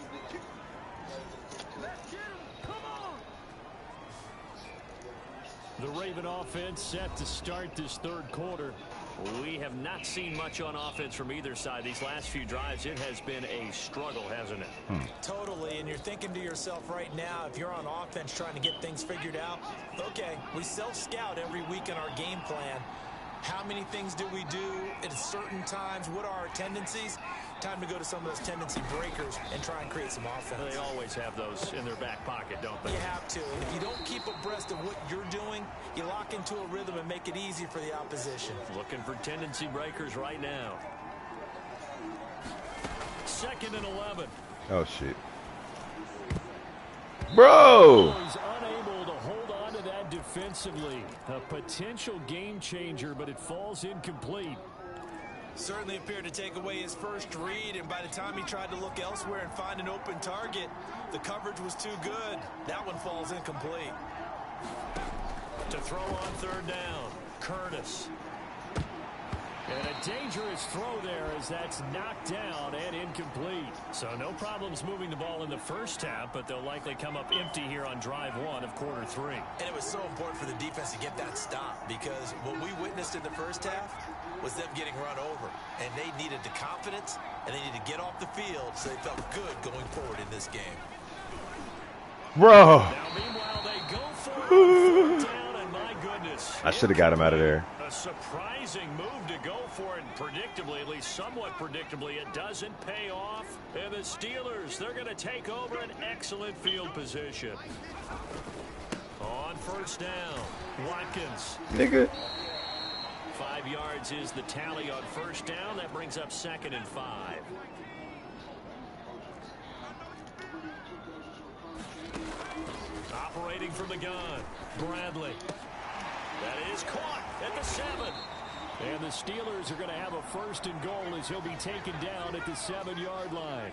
The Raven offense set to start this third quarter. We have not seen much on offense from either side. These last few drives, it has been a struggle, hasn't it? Totally, and you're thinking to yourself right now, if you're on offense trying to get things figured out, okay, we self-scout every week in our game plan. How many things do we do at certain times? What are our tendencies? Time to go to some of those tendency breakers and try and create some offense. They always have those in their back pocket, don't they? You have to. And if you don't keep abreast of what you're doing, you lock into a rhythm and make it easy for the opposition. Looking for tendency breakers right now. 2nd and 11. Oh shit, bro! He's unable to hold on to that defensively. A potential game changer, but it falls incomplete. Certainly appeared to take away his first read, and by the time he tried to look elsewhere and find an open target, the coverage was too good. That one falls incomplete. To throw on 3rd down, Curtis. And a dangerous throw there as that's knocked down and incomplete. So no problems moving the ball in the first half, but they'll likely come up empty here on drive 1 of quarter 3. And it was so important for the defense to get that stop, because what we witnessed in the first half was them getting run over. And they needed the confidence, and they needed to get off the field so they felt good going forward in this game. Bro! Now, meanwhile, they go for it on 4th down, and my goodness. I should have got him out of there. A surprising move to go for it, and predictably, at least somewhat predictably, it doesn't pay off. And the Steelers, they're going to take over an excellent field position. On first down, Watkins. Nigga. 5 yards is the tally on first down. That brings up 2nd and 5. Operating from the gun, Bradley. That is caught at the 7. And the Steelers are going to have a 1st and goal as he'll be taken down at the 7-yard line.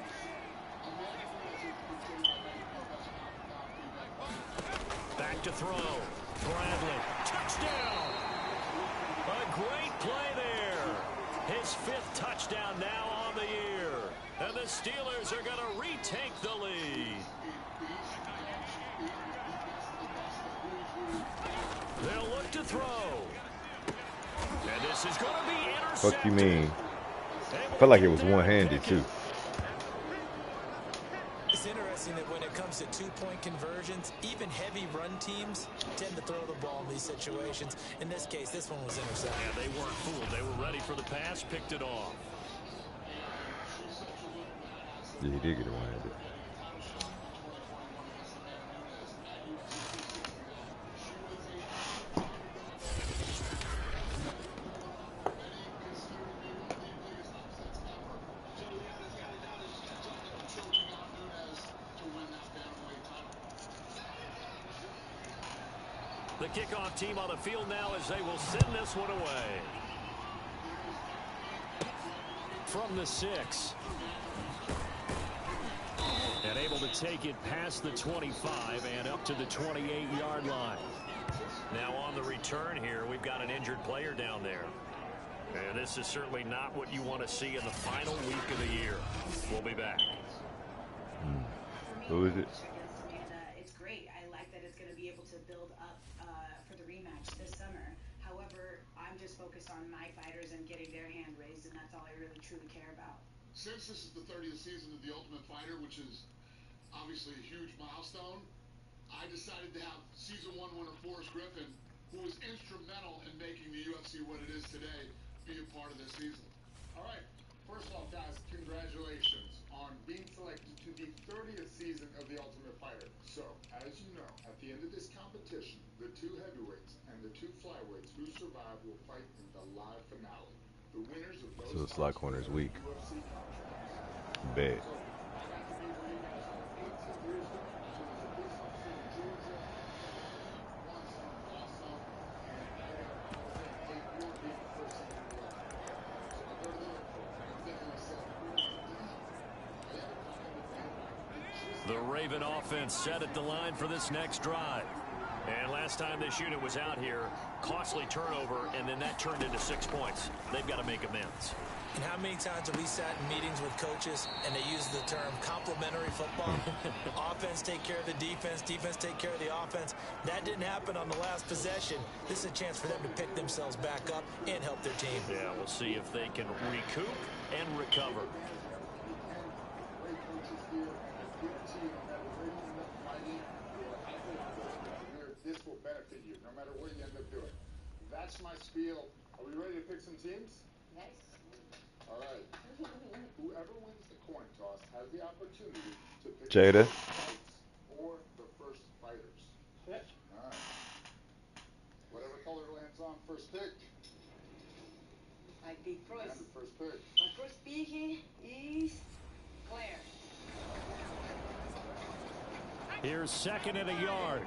Back to throw. Bradley. Touchdown. A great play there. His 5th touchdown now on the year. And the Steelers are going to retake the lead. They'll look to throw. And this is going to be intercepted. Fuck you mean? I felt like it was one-handed too. It's interesting that when it comes to two-point conversions, even heavy run teams tend to throw the ball in these situations. In this case, this one was intercepted. Yeah, they weren't fooled. They were ready for the pass, picked it off. Yeah, he did get it one-handed. The kickoff team on the field now as they will send this one away. From the 6. And able to take it past the 25 and up to the 28-yard line. Now on the return here, we've got an injured player down there. And this is certainly not what you want to see in the final week of the year. We'll be back. Who is it? It's great. I like that it's going to be able to build up for the rematch this summer. However, I'm just focused on my fighters and getting their hand raised, and that's all I really truly care about. Since this is the 30th season of The Ultimate Fighter, which is obviously a huge milestone, I decided to have Season 1 winner Forrest Griffin, who was instrumental in making the UFC what it is today, be a part of this season. All right. First of all, guys, congratulations on being selected to the 30th season of The Ultimate Fighter. So, as you know, at the end of this competition, the 2 heavyweights and the 2 flyweights who survive will fight in the live finale. The winners of those So it's like Corner's week. Bet. The Raven offense set at the line for this next drive. And last time this unit was out here, costly turnover, and then that turned into 6 points. They've got to make amends. And how many times have we sat in meetings with coaches and they use the term complementary football? Offense take care of the defense, defense take care of the offense. That didn't happen on the last possession. This is a chance for them to pick themselves back up and help their team. Yeah, we'll see if they can recoup and recover. This will benefit you no matter what you end up doing. That's my spiel. Are we ready to pick some teams? Yes. All right. Whoever wins the coin toss has the opportunity to pick Jada. the fights or the first fighters. Yep. All right. Whatever color lands on first pick. My pick first. And the first pick. My first pick is Claire. Here's 2nd and a yard.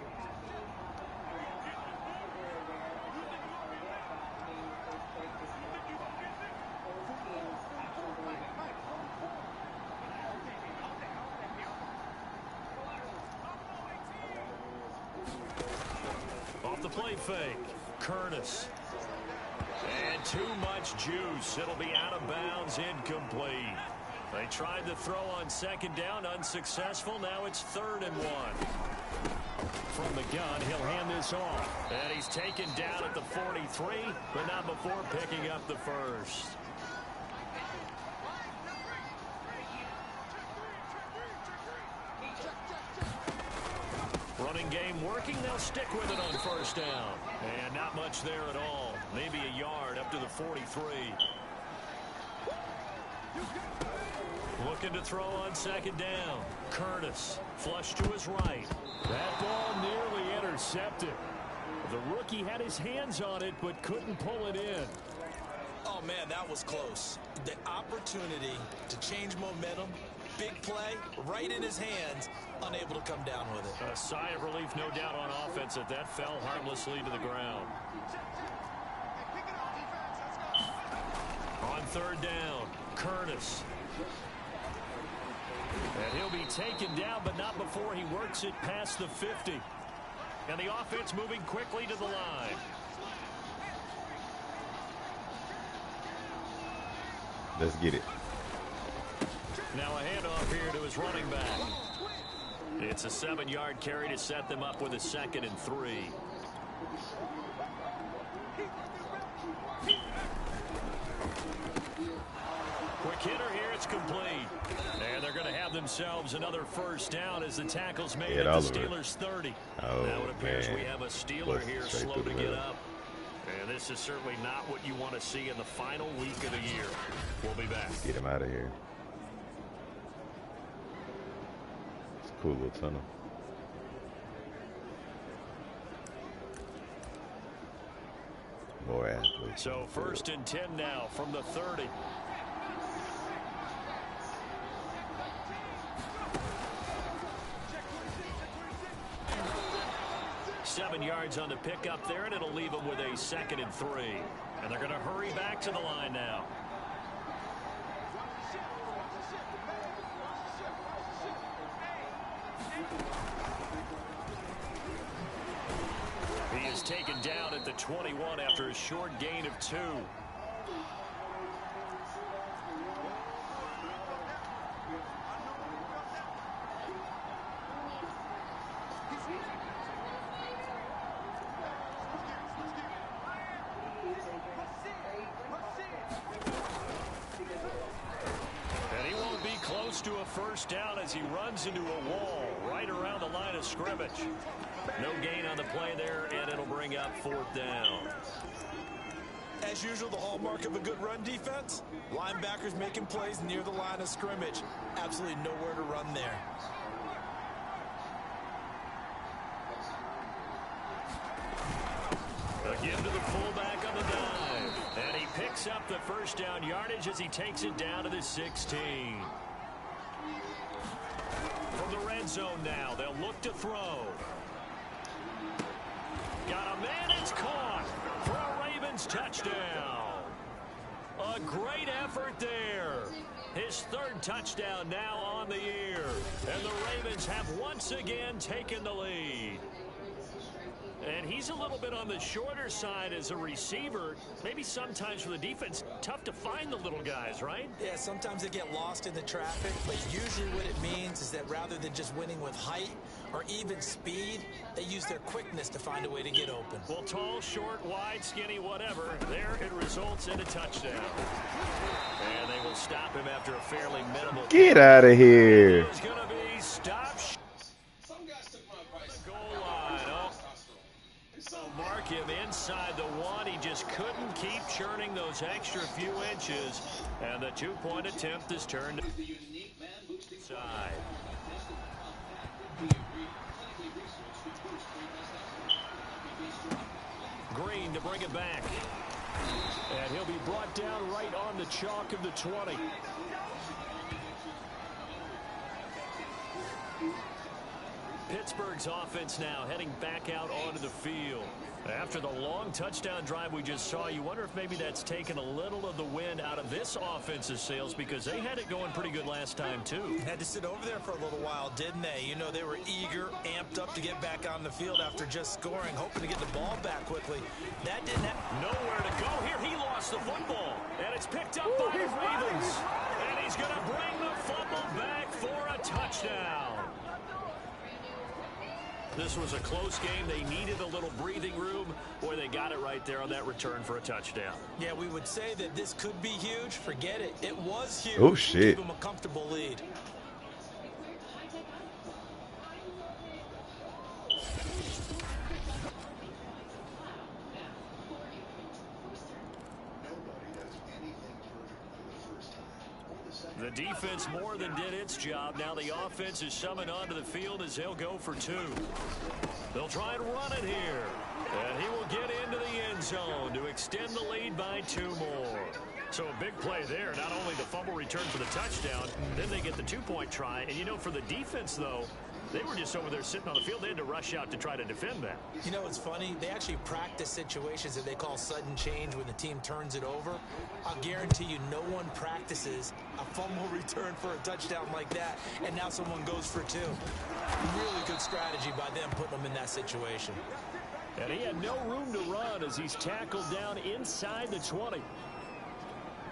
Off the play fake, Curtis. And too much juice. It'll be out of bounds, incomplete. They tried to throw on 2nd down, unsuccessful. Now it's 3rd and 1. From the gun, he'll hand this off. And he's taken down at the 43, but not before picking up the first. Running game working. They'll stick with it on 1st down. And not much there at all. Maybe a yard up to the 43. Looking to throw on second down. Curtis, flush to his right. That ball nearly intercepted. The rookie had his hands on it, but couldn't pull it in. Oh, man, that was close. The opportunity to change momentum, big play, right in his hands, unable to come down with it. A sigh of relief, no doubt, on offense that fell harmlessly to the ground. On third down, Curtis. And he'll be taken down, but not before he works it past the 50. And the offense moving quickly to the line. Let's get it. Now a handoff here to his running back. It's a 7-yard carry to set them up with a 2nd and 3. Quick hitter here, it's complete. And they're going to have themselves another first down as the tackle's made at the Steelers' 30. Oh, now it appears man. we have a Steeler Busted here straight slow through to the get middle. up. And this is certainly not what you want to see in the final week of the year. We'll be back. Get him out of here. It's a cool little tunnel. Boy, athlete. So 1st and 10 now from the 30. Seven yards on the pickup there, and it'll leave them with a 2nd and 3. And they're going to hurry back to the line now. He is taken down at the 21 after a short gain of 2. To a first down as he runs into a wall right around the line of scrimmage. No gain on the play there, and it'll bring up 4th down. As usual, the hallmark of a good run defense, linebackers making plays near the line of scrimmage. Absolutely nowhere to run there. Again to the fullback on the dive. And he picks up the first down yardage as he takes it down to the 16. From the red zone now, they'll look to throw. Got a man, it's caught for a Ravens touchdown. A great effort there. His 3rd touchdown now on the year. And the Ravens have once again taken the lead. And he's a little bit on the shorter side as a receiver. Maybe sometimes for the defense, tough to find the little guys, right? Yeah, sometimes they get lost in the traffic, but usually what it means is that rather than just winning with height or even speed, they use their quickness to find a way to get open. Well, tall, short, wide, skinny, whatever, there it results in a touchdown. And they will stop him after a fairly minimal... Get out of here. It's going to be stopped. Goal line. So mark him inside the 1. He just couldn't keep churning those extra few inches. And the 2-point attempt is turned side. Green to bring it back. And he'll be brought down right on the chalk of the 20. Pittsburgh's offense now heading back out onto the field. After the long touchdown drive we just saw, you wonder if maybe that's taken a little of the wind out of this offense's sails, because they had it going pretty good last time, too. Had to sit over there for a little while, didn't they? You know, they were eager, amped up to get back on the field after just scoring, hoping to get the ball back quickly. That didn't happen. Nowhere to go here. He lost the football, and it's picked up by the Ravens. And he's going to bring the fumble back for a touchdown. This was a close game. They needed a little breathing room. Boy, they got it right there on that return for a touchdown. Yeah, we would say that this could be huge. Forget it. It was huge. Oh, shit. Give them a comfortable lead. The defense more than did its job. Now the offense is summoned onto the field as they'll go for 2. They'll try and run it here. And he will get into the end zone to extend the lead by 2 more. So a big play there. Not only the fumble return for the touchdown, then they get the 2-point try. And, you know, for the defense, though, they were just over there sitting on the field. They had to rush out to try to defend that. You know, it's funny. They actually practice situations that they call sudden change when the team turns it over. I'll guarantee you no one practices a fumble return for a touchdown like that, and now someone goes for 2. Really good strategy by them putting them in that situation. And he had no room to run as he's tackled down inside the 20.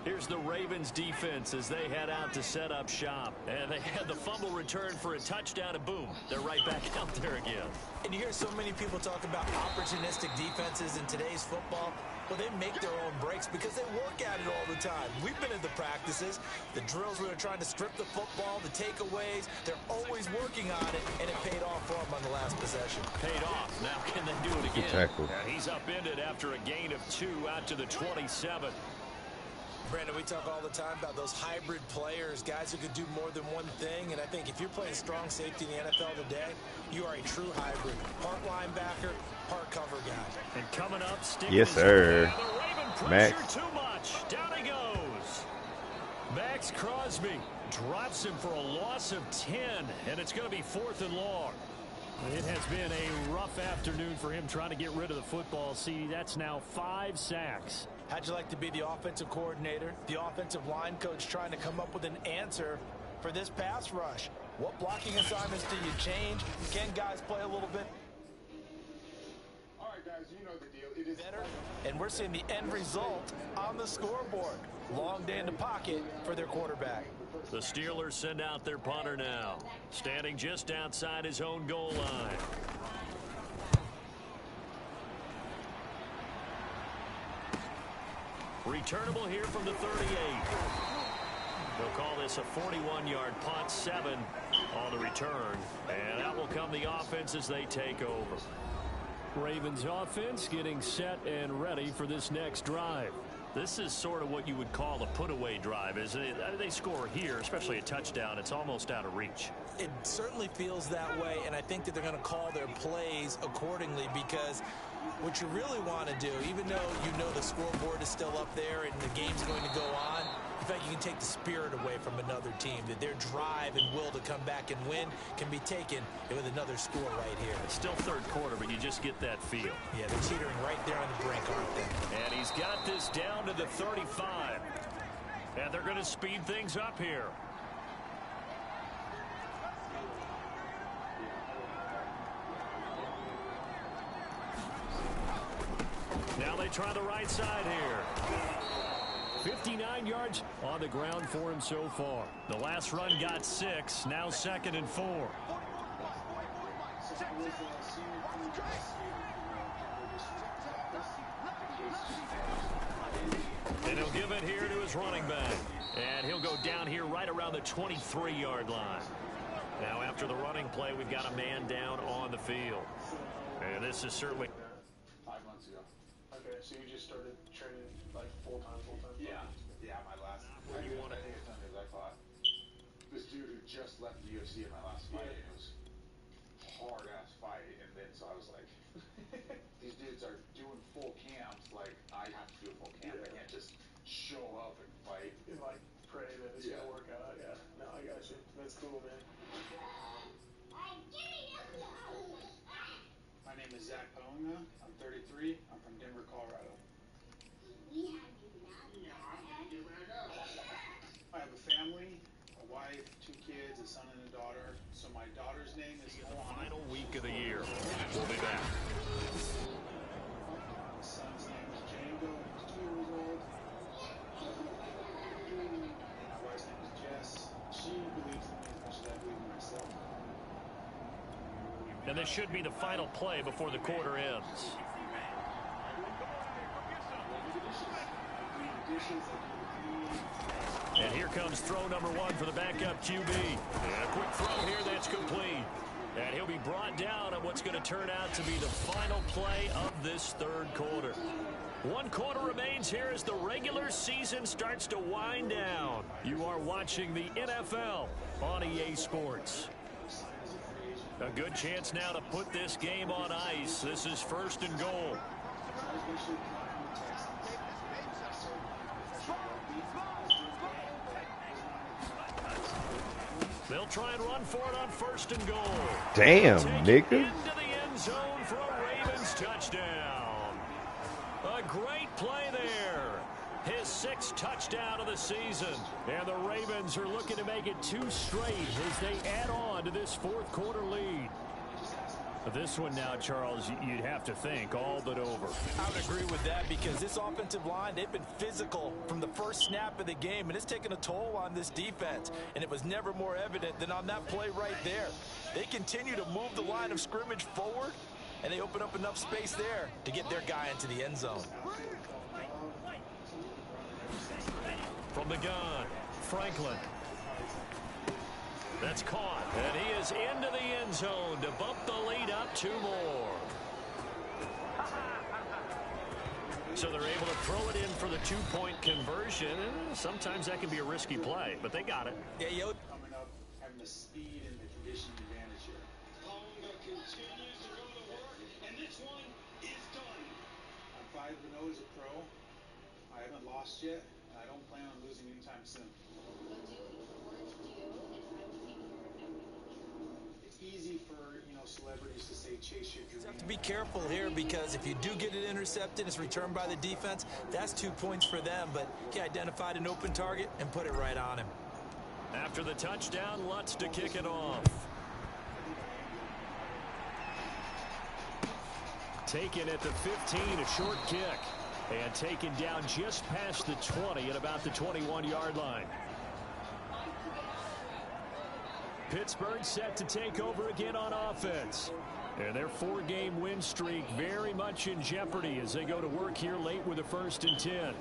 Here's the Ravens defense as they head out to set up shop. And they had the fumble return for a touchdown, and boom, they're right back out there again. And you hear so many people talk about opportunistic defenses in today's football. Well, they make their own breaks because they work at it all the time. We've been at the practices, the drills where they're trying to strip the football, the takeaways. They're always working on it, and it paid off for them on the last possession. Paid off. Now can they do it again? Tackle. And he's upended after a gain of 2 out to the 27. Brandon, we talk all the time about those hybrid players, guys who could do more than one thing. And I think if you're playing strong safety in the NFL today, you are a true hybrid. Part linebacker, part cover guy. And coming up, yes, sir. The Raven Max. pressure too much. Down he goes. Max Crosby drops him for a loss of 10, and it's going to be 4th and long. It has been a rough afternoon for him trying to get rid of the football. See, that's now 5 sacks. How'd you like to be the offensive coordinator, the offensive line coach trying to come up with an answer for this pass rush? What blocking assignments do you change? Can guys play a little bit All right, guys, you know the deal. It is better? And we're seeing the end result on the scoreboard. Long day in the pocket for their quarterback. The Steelers send out their punter now, standing just outside his own goal line. Returnable here from the 38. They'll call this a 41-yard punt, 7 on the return. And that will come the offense as they take over. Ravens offense getting set and ready for this next drive. This is sort of what you would call a put-away drive. As they score here, especially a touchdown, it's almost out of reach. It certainly feels that way, and I think that they're going to call their plays accordingly because what you really want to do, even though you know the scoreboard is still up there and the game's going to go on, in fact, you can take the spirit away from another team, that their drive and will to come back and win can be taken with another score right here. It's still 3rd quarter, but you just get that feel. Yeah, they're teetering right there on the brink, aren't they? And he's got this down to the 35. And they're going to speed things up here. Now they try the right side here. 59 yards on the ground for him so far. The last run got 6. Now 2nd and 4. And he'll give it here to his running back. And he'll go down here right around the 23-yard line. Now after the running play, we've got a man down on the field. And this is certainly... 5 months ago. Okay, so you just started training like full-time? Yeah, my last... Where do you want to... I fought this dude who just left the UFC in my last fight. It was hard-ass fight, and then so I was like, these dudes are doing full camps, like I have to do a full camp. I can't just show up and fight. And like pray that it's gonna work out. Yeah, no, I got you. That's cool, man. My name is Zach Ponga. I'm 33. I'm from Denver, Colorado. I have a family, a wife, 2 kids, a son and a daughter. So my daughter's name is Moana. Final week of the year. We'll be back. My son's name is Django. He's 2 years old. My wife's name is Jess. She believes in me as much as I believe in myself. And this should be the final play before the quarter ends. And here comes throw number 1 for the backup QB. And a quick throw here that's complete. And he'll be brought down on what's going to turn out to be the final play of this 3rd quarter. 1 quarter remains here as the regular season starts to wind down. You are watching the NFL on EA Sports. A good chance now to put this game on ice. This is 1st and goal. They'll try and run for it on 1st and goal. Damn, nigga. Into the end zone for a Ravens touchdown. A great play there. His 6th touchdown of the season. And the Ravens are looking to make it 2 straight as they add on to this 4th quarter lead. This one now, Charles, you'd have to think all but over. I would agree with that because this offensive line, they've been physical from the first snap of the game, and it's taken a toll on this defense, and it was never more evident than on that play right there. They continue to move the line of scrimmage forward, and they open up enough space there to get their guy into the end zone. From the gun, Franklin. That's caught, and he is into the end zone to bump the lead up 2 more. So they're able to throw it in for the 2-point conversion. Sometimes that can be a risky play, but they got it. Yeah, coming up, having the speed and the conditioning advantage here. Ponga continues to go to work, and this one is done. I'm 5-0 as a pro. I haven't lost yet, and I don't plan on losing anytime soon. Easy for, celebrities to say chase your dream. You have to be careful here because if you do get it intercepted, it's returned by the defense. That's 2 points for them, but he identified an open target and put it right on him. After the touchdown, Lutz to kick it off. Taken at the 15, a short kick. And taken down just past the 20 at about the 21-yard line. Pittsburgh set to take over again on offense. And their 4-game win streak very much in jeopardy as they go to work here late with a 1st and 10.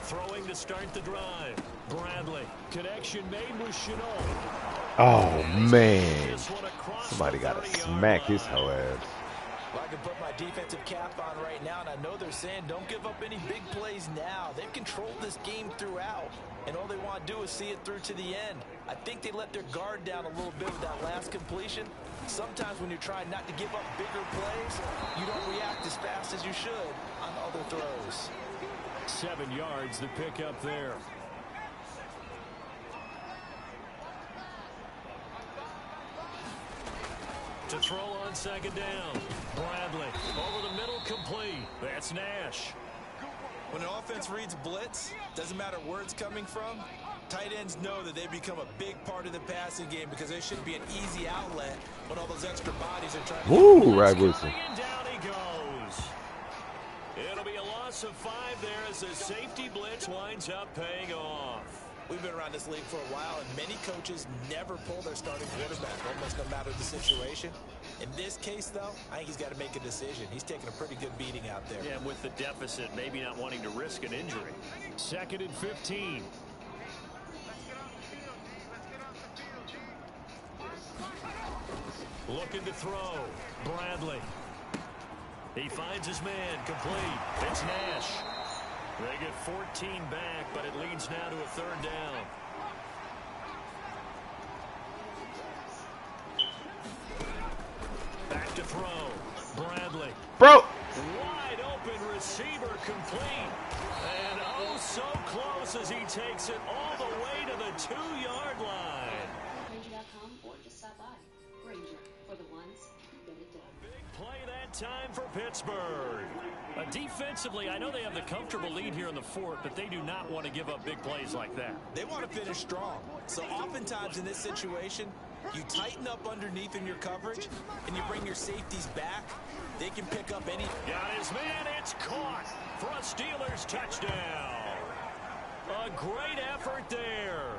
Throwing to start the drive. Bradley. Connection made with Chenault. Oh, man. Somebody got to smack his hoe ass. Well, I can put my defensive cap on right now, and I know they're saying don't give up any big plays now. They've controlled this game throughout, and all they want to do is see it through to the end. I think they let their guard down a little bit with that last completion. Sometimes when you're trying not to give up bigger plays, you don't react as fast as you should on other throws. 7 yards to pick up there. To throw on 2nd down. Bradley over the middle, complete. That's Nash. When an offense reads blitz, doesn't matter where it's coming from, tight ends know that they become a big part of the passing game because there should be an easy outlet when all those extra bodies are trying to... Ooh, right with him. And down he goes. It'll be a loss of 5 there as the safety blitz winds up paying off. We've been around this league for a while, and many coaches never pull their starting quarterback, almost no matter the situation. In this case, though, I think he's got to make a decision. He's taking a pretty good beating out there. Yeah, and with the deficit, maybe not wanting to risk an injury. 2nd and 15. Looking to throw. Bradley. He finds his man, complete. It's Nash. They get 14 back, but it leads now to a 3rd down. Back to throw. Bradley. Bro. Wide open receiver complete. And oh, so close as he takes it all the way to the 2-yard line. Ranger.com or just stop by. Ranger, for the ones who get it done. Big play that time for Pittsburgh. Defensively, I know they have the comfortable lead here in the 4th, but they do not want to give up big plays like that. They want to finish strong. So oftentimes in this situation, you tighten up underneath in your coverage, and you bring your safeties back. They can pick up any... Got his man, it's caught for a Steelers touchdown. A great effort there.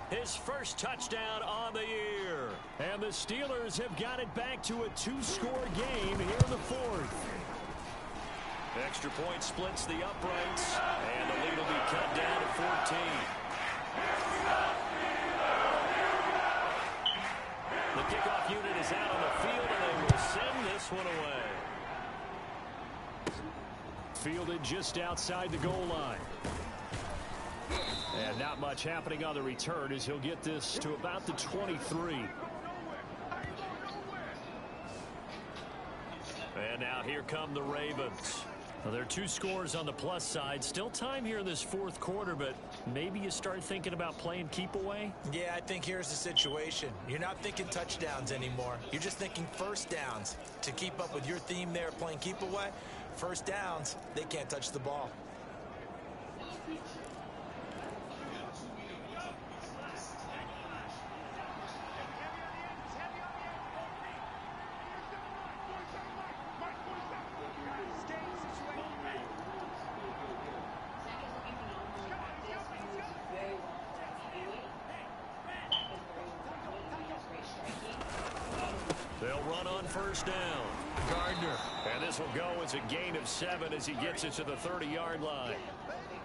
His 1st touchdown on the year. And the Steelers have got it back to a 2-score game here in the fourth. Extra point splits the uprights, and the lead will be cut down to 14. The kickoff unit is out on the field, and they will send this one away. Fielded just outside the goal line. And not much happening on the return as he'll get this to about the 23. And now here come the Ravens. Well, there are 2 scores on the plus side. Still time here in this fourth quarter, but maybe you start thinking about playing keep away? Yeah, I think here's the situation. You're not thinking touchdowns anymore. You're just thinking first downs. To keep up with your theme there playing keep away, first downs, they can't touch the ball. They'll run on first down. Gardner. And this will go as a gain of 7 as he gets it to the 30-yard line.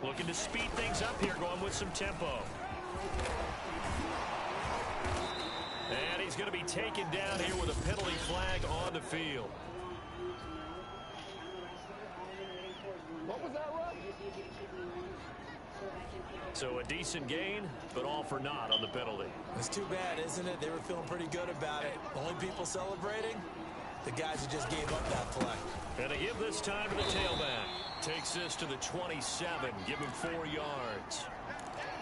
Looking to speed things up here, going with some tempo. And he's going to be taken down here with a penalty flag on the field. What was that, Russ? So a decent gain, but all for naught on the penalty. It's too bad, isn't it? They were feeling pretty good about it. Only people celebrating? The guys who just gave up that play. And they give this time to the tailback. Takes this to the 27. Give him 4 yards.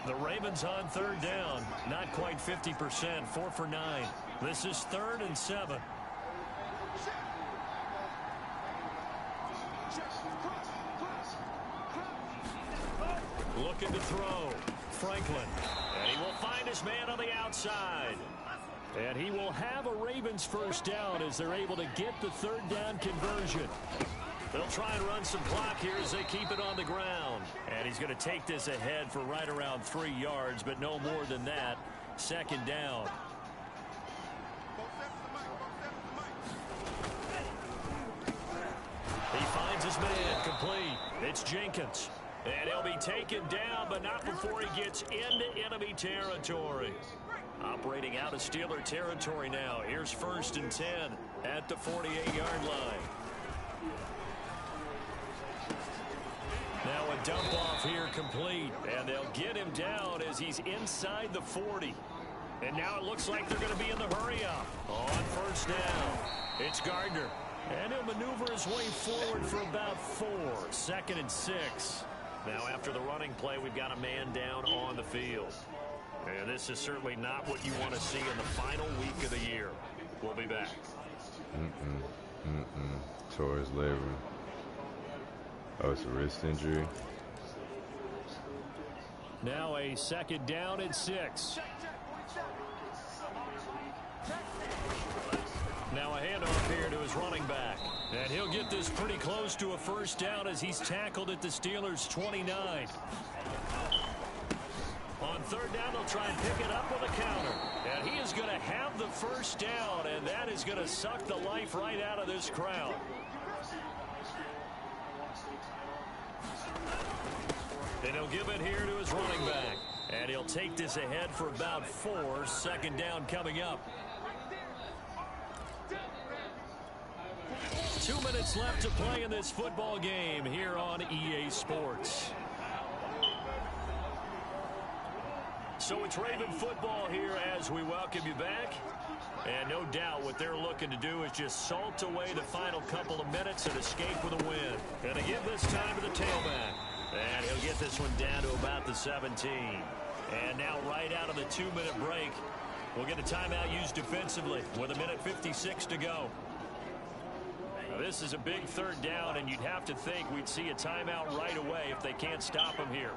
The Ravens on third down. Not quite 50%. 4 for 9. This is 3rd and 7. Looking to throw. Franklin. And he will find his man on the outside. And he will have a Ravens first down as they're able to get the 3rd down conversion. They'll try and run some clock here as they keep it on the ground. And he's going to take this ahead for right around 3 yards, but no more than that. 2nd down. He finds his man complete. It's Jenkins. And he'll be taken down, but not before he gets into enemy territory. Operating out of Steeler territory now. Here's 1st and 10 at the 48-yard line. Now a dump off here complete. And they'll get him down as he's inside the 40. And now it looks like they're going to be in the hurry-up. On 1st down, it's Gardner. And he'll maneuver his way forward for about 4. 2nd and 6. Now after the running play, we've got a man down on the field. And this is certainly not what you want to see in the final week of the year. We'll be back. Tore his labrum. Oh, it's a wrist injury. Now a 2nd down and 6. Now a handoff here to his running back. And he'll get this pretty close to a first down as he's tackled at the Steelers' 29. On 3rd down, they'll try and pick it up with a counter. And he is going to have the first down, and that is going to suck the life right out of this crowd. And he'll give it here to his running back. And he'll take this ahead for about 4. 2nd down coming up. 2 minutes left to play in this football game here on EA Sports. So it's Raven football here as we welcome you back. And no doubt what they're looking to do is just salt away the final couple of minutes and escape with a win. Going to give this time to the tailback. And he'll get this one down to about the 17. And now right out of the 2-minute break, we'll get a timeout used defensively with 1:56 to go. Now this is a big 3rd down, and you'd have to think we'd see a timeout right away if they can't stop him here.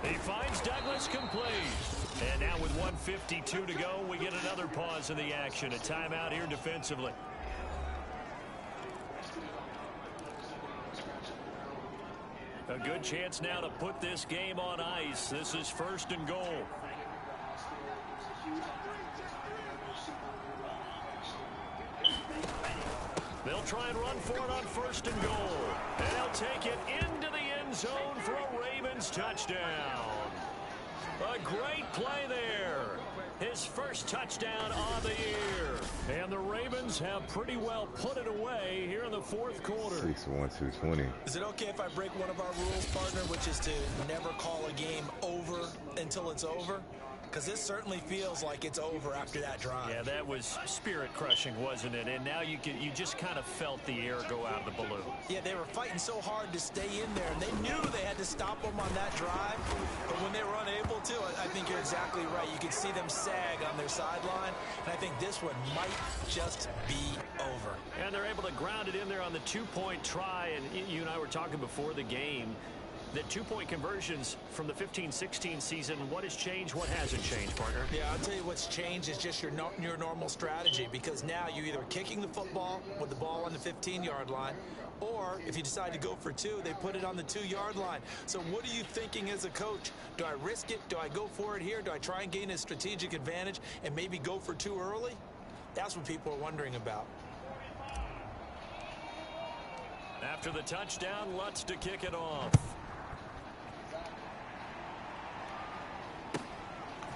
He finds Douglas complete. And now with 1:52 to go, we get another pause in the action. A timeout here defensively. A good chance now to put this game on ice. This is 1st and goal. They'll try and run for it on 1st and goal. And they'll take it into the end zone for a Ravens touchdown. A great play there. His first touchdown on the year. And the Ravens have pretty well put it away here in the 4th quarter. 6-1-2-20. Is it okay if I break one of our rules, partner, which is to never call a game over until it's over? Because this certainly feels like it's over after that drive. Yeah, that was spirit-crushing, wasn't it? And now you just kind of felt the air go out of the balloon. Yeah, they were fighting so hard to stay in there, and they knew they had to stop them on that drive. But when they were unable to, I think you're exactly right. You could see them sag on their sideline, and I think this one might just be over. And they're able to ground it in there on the 2-point try. And you and I were talking before the game. The 2-point conversions from the 15-16 season, what has changed, what hasn't changed, partner? Yeah, I'll tell you what's changed is just your normal strategy, because now you're either kicking the football with the ball on the 15-yard line, or if you decide to go for 2, they put it on the 2-yard line. So what are you thinking as a coach? Do I risk it? Do I go for it here? Do I try and gain a strategic advantage and maybe go for 2 early? That's what people are wondering about. After the touchdown, Lutz to kick it off.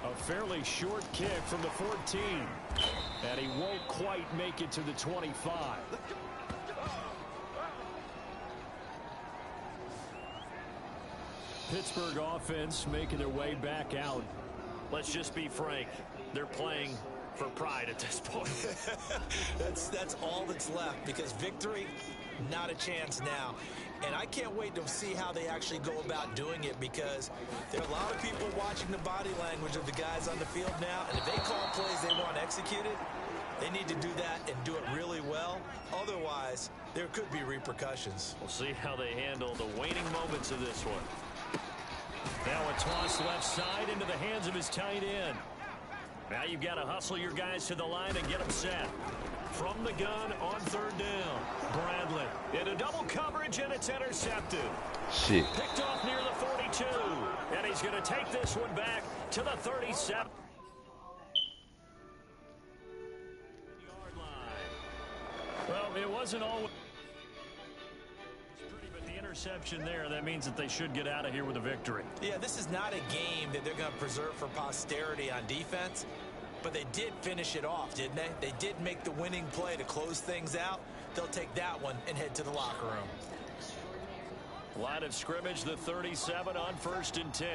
A fairly short kick from the 14. And he won't quite make it to the 25. Pittsburgh offense making their way back out. Let's just be frank. They're playing for pride at this point. That's all that's left, because victory, not a chance now. And I can't wait to see how they actually go about doing it, because there are a lot of people watching the body language of the guys on the field now, and if they call plays they want executed, they need to do that and do it really well. Otherwise, there could be repercussions. We'll see how they handle the waning moments of this one. Now a toss left side into the hands of his tight end. Now you've got to hustle your guys to the line and get them set. From the gun on 3rd down. Bradley into double coverage, and it's intercepted. Shit. Picked off near the 42. And he's going to take this one back to the 37. Yard line. Well, it wasn't always pretty, but the interception there, that means that they should get out of here with a victory. Yeah, this is not a game that they're going to preserve for posterity on defense. But they did finish it off, didn't they? They did make the winning play to close things out. They'll take that one and head to the locker room. Line of scrimmage, the 37 on 1st and 10.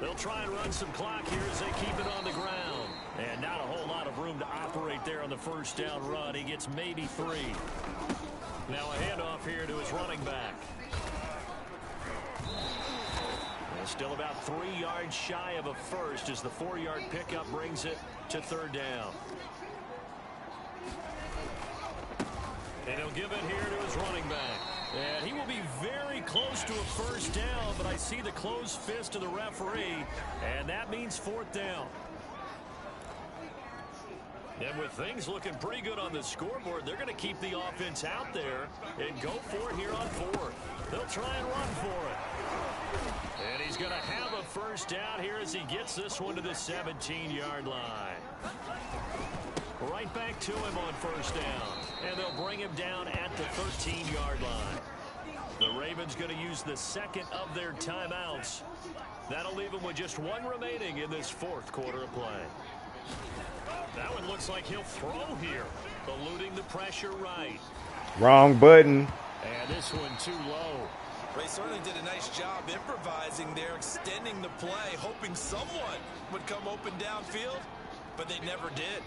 They'll try and run some clock here as they keep it on the ground. And not a whole lot of room to operate there on the 1st down run. He gets maybe 3. Now a handoff here to his running back. Still about 3 yards shy of a first as the 4-yard pickup brings it to 3rd down. And he'll give it here to his running back. And he will be very close to a 1st down, but I see the closed fist of the referee, and that means 4th down. And with things looking pretty good on the scoreboard, they're going to keep the offense out there and go for it here on 4th. They'll try and run for it. And he's going to have a 1st down here as he gets this one to the 17-yard line. Right back to him on 1st down. And they'll bring him down at the 13-yard line. The Ravens going to use the 2nd of their timeouts. That'll leave them with just 1 remaining in this 4th quarter of play. That one looks like he'll throw here. Eluding the pressure right. Wrong button. And this one too low. They certainly did a nice job improvising there, extending the play, hoping someone would come open downfield, but they never did.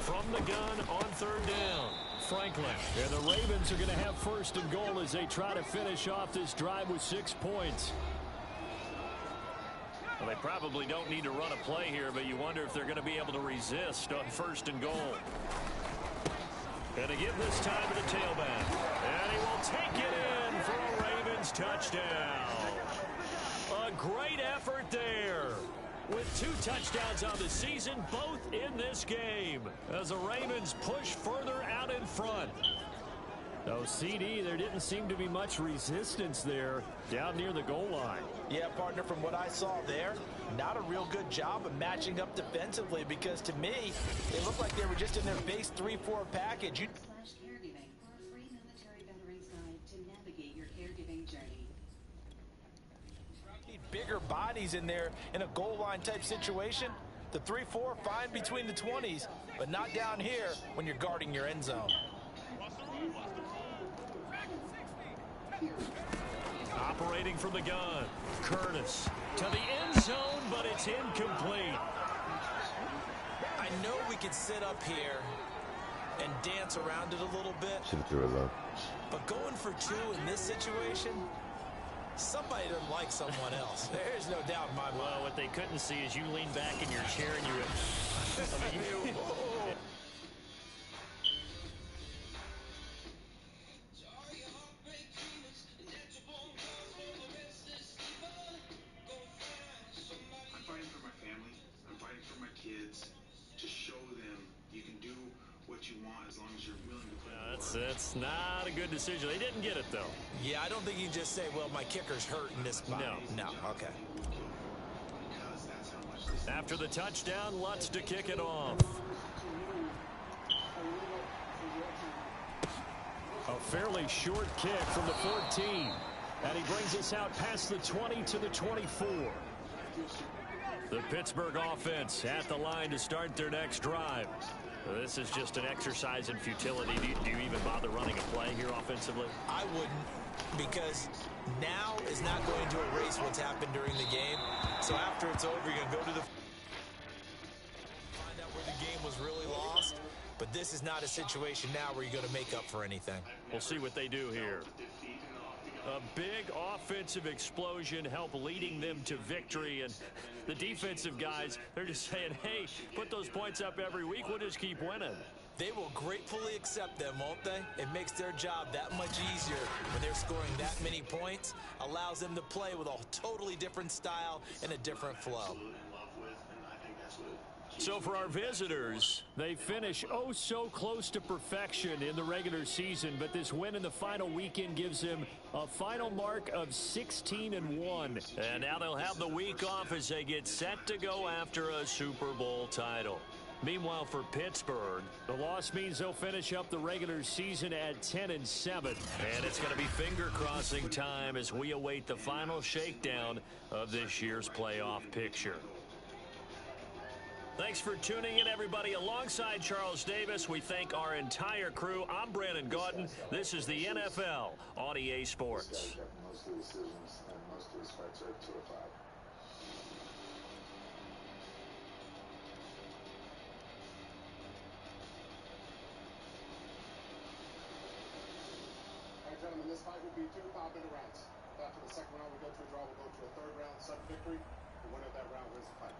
From the gun on 3rd down, Franklin. And the Ravens are going to have 1st and goal as they try to finish off this drive with 6 points. Well, they probably don't need to run a play here, but you wonder if they're going to be able to resist on 1st and goal. And to give this time to the tailback. And he will take it in for a Ravens touchdown. A great effort there. with 2 touchdowns on the season, both in this game, as the Ravens push further out in front. Oh, CD, there didn't seem to be much resistance there down near the goal line. Yeah, partner, from what I saw there, not a real good job of matching up defensively, because to me, it looked like they were just in their base 3-4 package. /caregiving for a free military veterans guide to navigate your caregiving journey. Need bigger bodies in there in a goal line type situation. The 3-4 fine between the 20s, but not down here when you're guarding your end zone. Operating from the gun, Curtis to the end zone, but it's incomplete. I know we could sit up here and dance around it a little bit, Should have threw it low. but going for 2 in this situation, somebody doesn't like someone else. There's no doubt in my mind. Well, what they couldn't see is you lean back in your chair and you I'm fighting for my family. I'm fighting for my kids, to show them you can do what you want as long as you're willing to put in work. That's not a good decision. They didn't get it, though. Yeah, I don't think you can just say, well, my kicker's hurt in this spot. No, okay. Because that's how much this After the touchdown, Lutz to kick it off. A fairly short kick from the 14. And he brings us out past the 20 to the 24. The Pittsburgh offense at the line to start their next drive. This is just an exercise in futility. Do you even bother running a play here offensively? I wouldn't, because now is not going to erase what's happened during the game. So after it's over, you're going to go to the find out where the game was really lost. But this is not a situation now where you're going to make up for anything. We'll see what they do here. A big offensive explosion helped leading them to victory, and the defensive guys, they're just saying, hey, put those points up every week, we'll just keep winning. They will gratefully accept them, won't they? It makes their job that much easier when they're scoring that many points, allows them to play with a totally different style and a different flow. So for our visitors, they finish oh so close to perfection in the regular season, but this win in the final weekend gives them a final mark of 16-1. And now they'll have the week off as they get set to go after a Super Bowl title. Meanwhile, for Pittsburgh, the loss means they'll finish up the regular season at 10-7. And it's going to be finger-crossing time as we await the final shakedown of this year's playoff picture. Thanks for tuning in, everybody. Alongside Charles Davis, we thank our entire crew. I'm Brandon Gaudin. This is the NFL on EA Sports. Most of the decisions and most of the respects are 2 or 5. All right, gentlemen, this fight will be 2 5-minute rounds. After the second round, we go to a draw. We'll go to a third round, sudden victory. The winner of that round wins the fight.